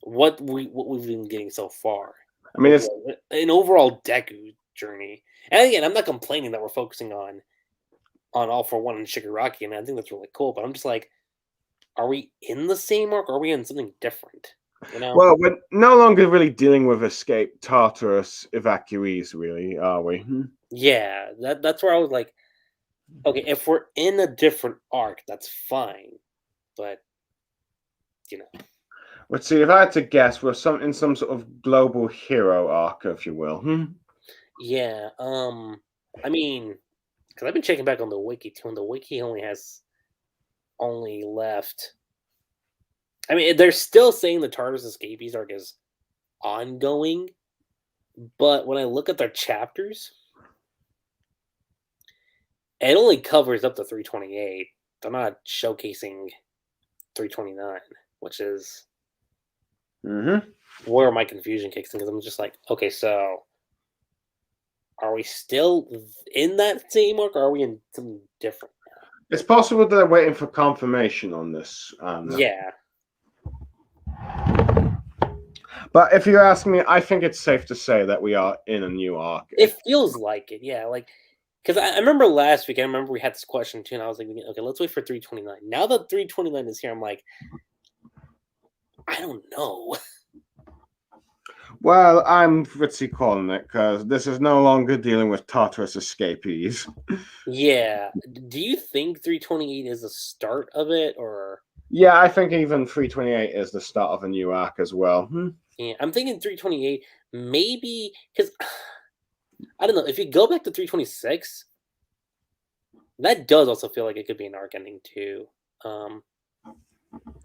what we've been getting so far. I mean, it's an overall Deku journey. And again, I'm not complaining that we're focusing on All for One and Shigaraki, and I think that's really cool. But I'm just like, are we in the same arc or are we in something different? You know? Well, we're no longer really dealing with escaped Tartarus evacuees, really, are we? Yeah, that's where I was like, okay, if we're in a different arc, that's fine. But let's see. If I had to guess, we're in some sort of global hero arc, if you will. Yeah. I mean, because I've been checking back on the wiki too, and the wiki only left. I mean, they're still saying the TARDIS Escapees arc is ongoing, but when I look at their chapters, it only covers up to 328. They're not showcasing 329, which is where my confusion kicks in, because I'm just like, okay, so are we still in that same arc, or are we in something different now? It's possible that they're waiting for confirmation on this. Yeah. But if you ask me, I think it's safe to say that we are in a new arc. It feels like it, yeah. Like, because I remember last week, I remember we had this question too, and I was like, okay, let's wait for 329. Now that 329 is here, I'm like, I don't know. Well, I'm Fritzy calling it, because this is no longer dealing with Tartarus escapees. Yeah. Do you think 328 is the start of it, or? Yeah, I think even 328 is the start of a new arc as well. Yeah, I'm thinking 328, maybe, because, I don't know, if you go back to 326, that does also feel like it could be an arc ending too. Let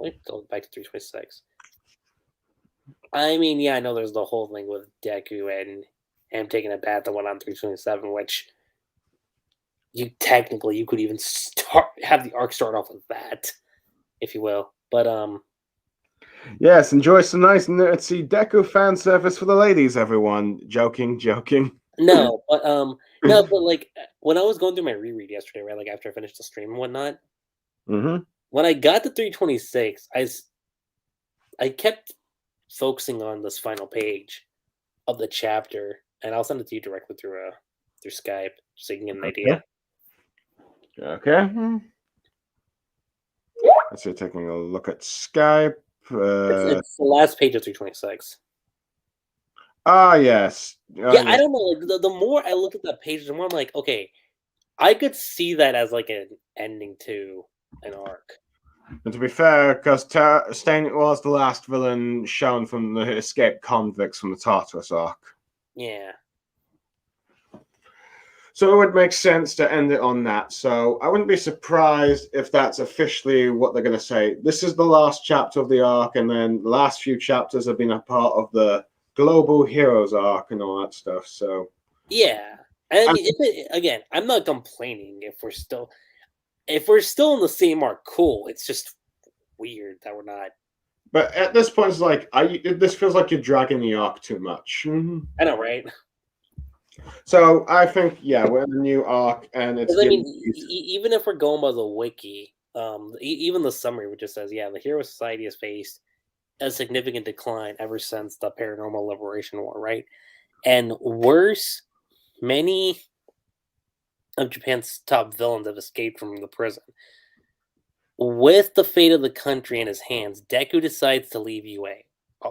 me go back to 326. I mean, yeah, I know there's the whole thing with Deku and him taking a bath that went on 327, which you could even have the arc start off with that, if you will. But yes, enjoy some nice nerdy Deku fan service for the ladies, everyone. Joking. No, but like when I was going through my reread yesterday, right, like after I finished the stream and whatnot, when I got to 326, I kept focusing on this final page of the chapter, and I'll send it to you directly through Skype so you can get an idea. Okay. Let's see, taking a look at Skype. It's the last page of 326. Ah, yes. Yeah, I don't know. Like the more I look at that page, the more I'm like, okay, I could see that as like an ending to an arc. And to be fair, because Stain was the last villain shown from the escaped convicts from the Tartarus arc. Yeah. So it would make sense to end it on that. So I wouldn't be surprised if that's officially what they're going to say. This is the last chapter of the arc, and then the last few chapters have been a part of the Global Heroes arc and all that stuff. So yeah, I mean, again, I'm not complaining if we're still in the same arc. Cool. It's just weird that we're not. But at this point, it's like this feels like you're dragging the arc too much. I know, right? So I think, yeah, we're in a new arc, and it's. I mean, even if we're going by the wiki, even the summary, which just says, yeah, the Hero Society has faced a significant decline ever since the Paranormal Liberation War, right? And worse, many of Japan's top villains have escaped from the prison. With the fate of the country in his hands, Deku decides to leave UA,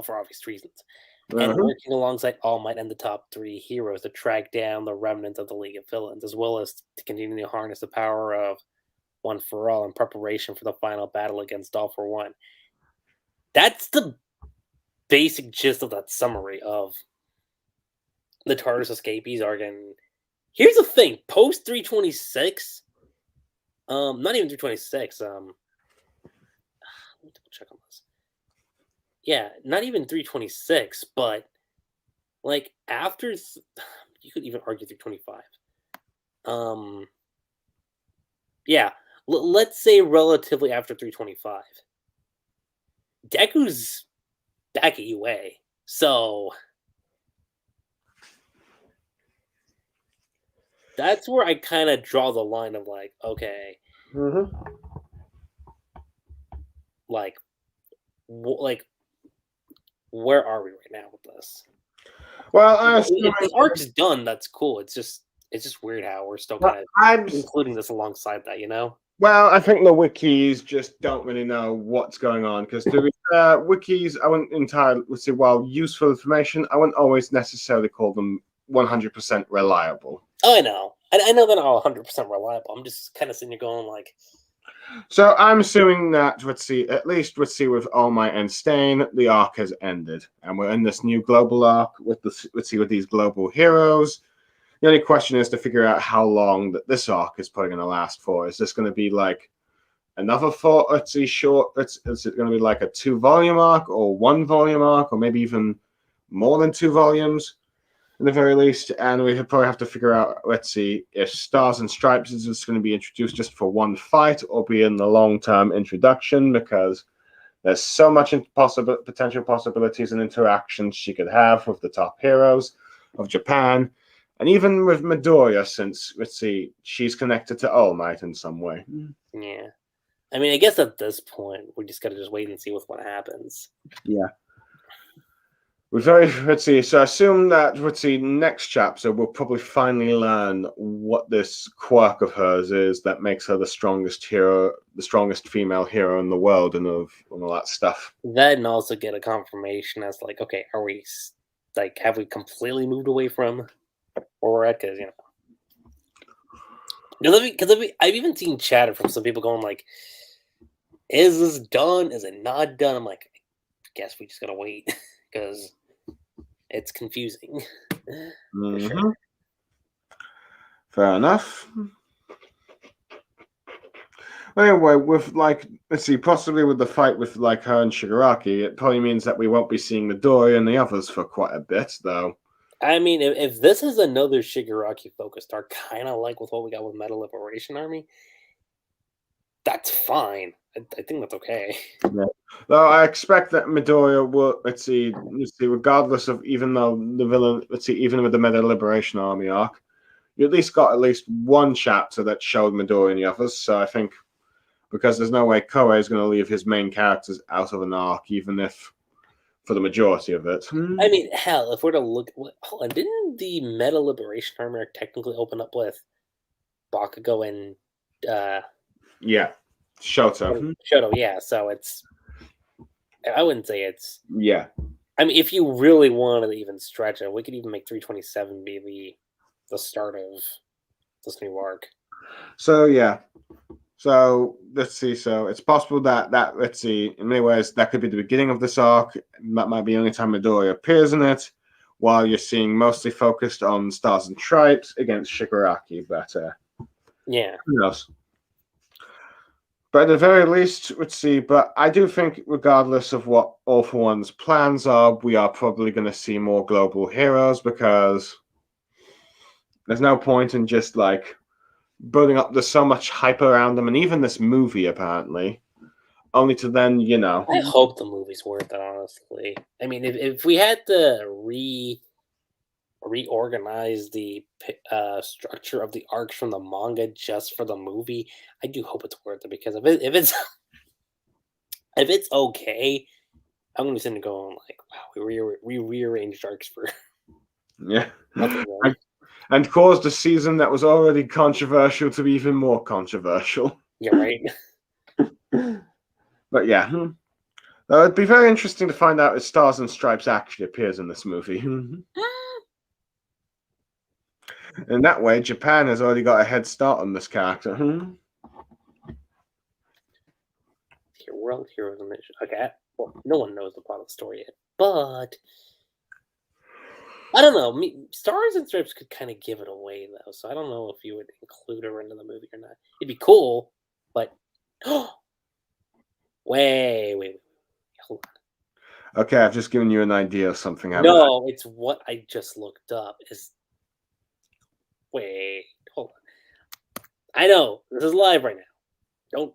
for obvious reasons, and working alongside All Might and the top 3 heroes to track down the remnants of the League of Villains, as well as to continue to harness the power of One for All in preparation for the final battle against All for One. That's the basic gist of that summary of the TARDIS Escapees arc. And here's the thing: post 326, not even 326. Let me double check on this. Yeah, not even 326, but like after, you could even argue 325. Yeah, let's say relatively after 325, Deku's back at UA, so that's where I kind of draw the line of like, okay, like where are we right now with this? Well, if the arc's done, that's cool. It's just weird how we're still kind of including this alongside that, you know? Well, I think the wikis just don't really know what's going on, because to be fair, wikis, I wouldn't entirely say, while useful information, I wouldn't always necessarily call them 100% reliable. Oh, I know. I know they're not 100% reliable. I'm just kind of sitting here going like. So I'm assuming that, at least with All Might and Stain, the arc has ended, and we're in this new global arc with these global heroes. The only question is to figure out how long that this arc is probably going to last for. Is this going to be like another short? Is it going to be like a 2-volume arc or 1-volume arc or maybe even more than 2 volumes in the very least? And we probably have to figure out, if Stars and Stripes is just going to be introduced just for one fight or be in the long-term introduction, because there's so much potential possibilities and interactions she could have with the top heroes of Japan, and even with Midoriya, since she's connected to All Might in some way. Yeah, I mean, I guess at this point we just gotta just wait and see what happens. Yeah. So I assume that next chapter we'll probably finally learn what this quirk of hers is that makes her the strongest hero, the strongest female hero in the world, and all that stuff. Then also get a confirmation as like, okay, are we have we completely moved away from where we're at? Because I've even seen chatter from some people going like, "Is this done? Is it not done?" I'm like, I guess we just gotta wait because it's confusing. For sure. Fair enough. Anyway, with possibly with the fight with her and Shigaraki, it probably means that we won't be seeing Midori and the others for quite a bit, though. I mean, if this is another Shigaraki focused arc, kind of like with what we got with Metal Liberation Army, that's fine. I think that's okay. Yeah. Though I expect that Midoriya will, regardless of, even though the villain, even with the Metal Liberation Army arc, you at least got one chapter that showed Midoriya and the others. So I think, because there's no way Koei is going to leave his main characters out of an arc, even if for the majority of it. I mean, hell, if we're to look, hold on, didn't the Metal Liberation Army arc technically open up with Bakugo and yeah, Shoto. Yeah, so it's, I wouldn't say it's, yeah. I mean, if you really wanted to even stretch it, we could even make 327 be the start of this new arc. So yeah, so let's see. So it's possible that in many ways that could be the beginning of this arc. That might be the only time Midoriya appears in it, while you're seeing mostly focused on Stars and Stripes against Shigaraki. But yeah, who knows? But at the very least, but I do think, regardless of what All For One's plans are, we are probably going to see more global heroes, because there's no point in just building up. There's so much hype around them, and even this movie, apparently, only to then, I hope the movie's worth it, honestly. I mean, if we had to reorganize the structure of the arcs from the manga just for the movie, I do hope it's worth it, because if it's if it's okay, I'm gonna be sitting there going like, wow, we rearranged arcs for nothing. And caused a season that was already controversial to be even more controversial. Yeah, right. But yeah, it'd be very interesting to find out if Stars and Stripes actually appears in this movie. In that way, Japan has already got a head start on this character. World Heroes Mission. Okay, well, no one knows the plot of the story yet, but I don't know. Stars and Stripes could kind of give it away, though, so I don't know if you would include her into the movie or not. It'd be cool, but wait, hold on. Okay, I've just given you an idea of something. No, it's what I just looked up. Wait, hold on. I know this is live right now. Don't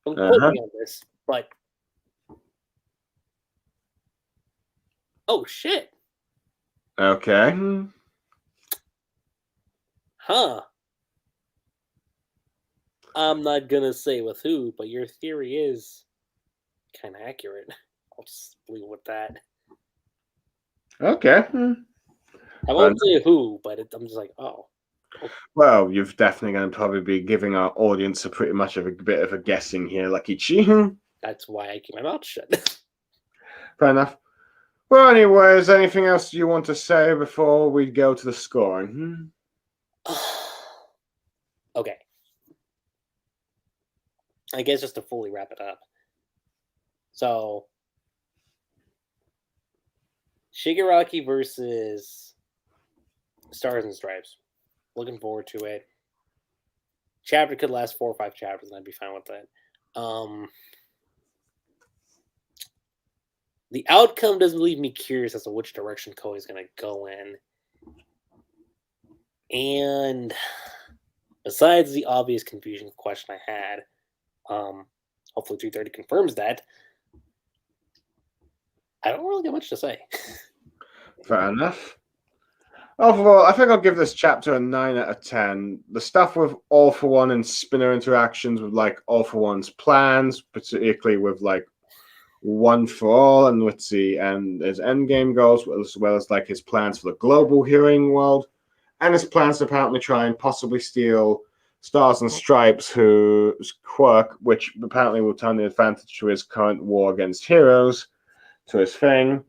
quote me on this, but oh shit. Okay. Huh. I'm not gonna say with who, but your theory is kind of accurate. I'll just leave it with that. Okay. I won't say who, but I'm just like, oh. Well, you're definitely going to probably be giving our audience a pretty much of a bit of a guessing here, Lucky Chi. That's why I keep my mouth shut. Fair enough. Well, anyways, anything else you want to say before we go to the scoring? Okay. I guess just to fully wrap it up. So, Shigaraki versus Stars and Stripes. Looking forward to it. Chapter could last 4 or 5 chapters, and I'd be fine with that. The outcome doesn't leave me curious as to which direction Koei's going to go in. And besides the obvious confusion question I had, hopefully 330 confirms that, I don't really got much to say. Fair enough. Overall, I think I'll give this chapter a 9 out of 10. The stuff with All For One and Spinner interactions with like All For One's plans, particularly with like One For All and his endgame goals, as well as like his plans for the global hearing world, and his plans to apparently try and possibly steal Stars and Stripes, whose quirk, which apparently will turn the advantage to his current war against heroes, to his thing.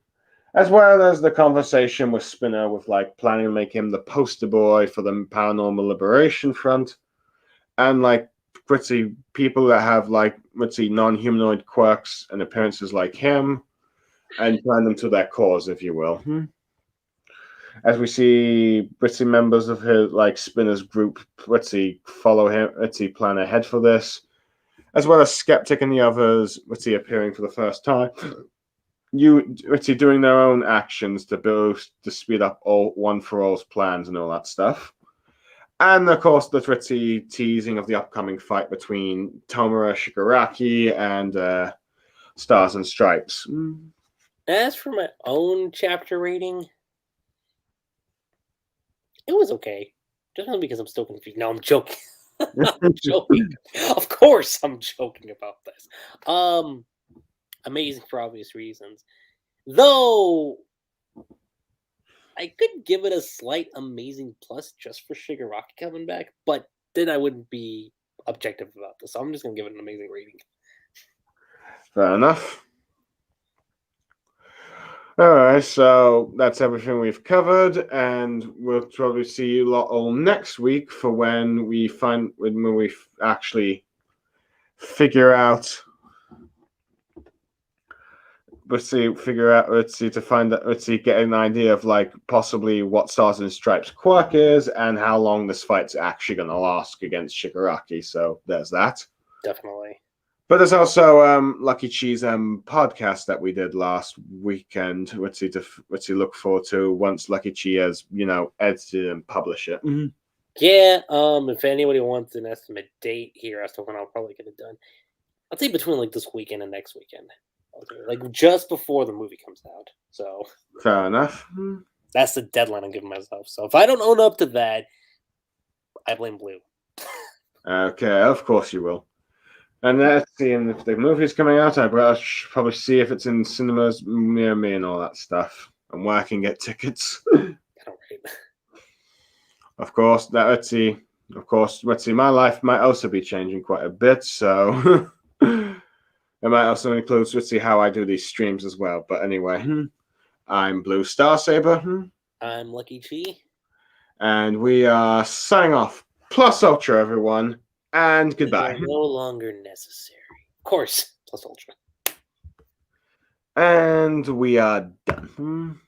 As well as the conversation with Spinner with like planning to make him the poster boy for the Paranormal Liberation Front. And like pretty people that have like non-humanoid quirks and appearances like him and turn them to their cause, if you will. As we see members of his like Spinner's group follow him, plan ahead for this. As well as Skeptic and the others appearing for the first time. Doing their own actions to speed up One For All's plans and all that stuff. And of course the teasing of the upcoming fight between Tomura Shigaraki and Stars and Stripes. As for my own chapter rating, it was okay. Just because I'm still confused. No, I'm joking. I'm joking. Of course I'm joking about this. Amazing for obvious reasons. Though, I could give it a slight amazing plus just for Shigaraki coming back, but then I wouldn't be objective about this. So I'm just going to give it an amazing rating. Fair enough. Alright, so that's everything we've covered, and we'll probably see you lot all next week for when we actually figure out get an idea of like possibly what Stars and Stripes' quirk is and how long this fight's actually going to last against Shigaraki. So there's that. Definitely. But there's also Lucky Cheese podcast that we did last weekend, which to look forward to once Lucky Cheese has edited and published it. Mm-hmm. Yeah. If anybody wants an estimate date here as to when I'll probably get it done, I'd say between like this weekend and next weekend. Like just before the movie comes out. So fair enough. That's the deadline I'm giving myself. So if I don't own up to that, I blame Blue. Okay, of course you will. And let's see, and if the movie's coming out, I should probably see if it's in cinemas near me and all that stuff, and where I can get tickets. Right. Of course, my life might also be changing quite a bit, so it might also include how I do these streams as well. But anyway, I'm Blue Starsaber. I'm Lucky Chi. And we are signing off. Plus Ultra, everyone. And goodbye. No longer necessary. Of course, Plus Ultra. And we are done.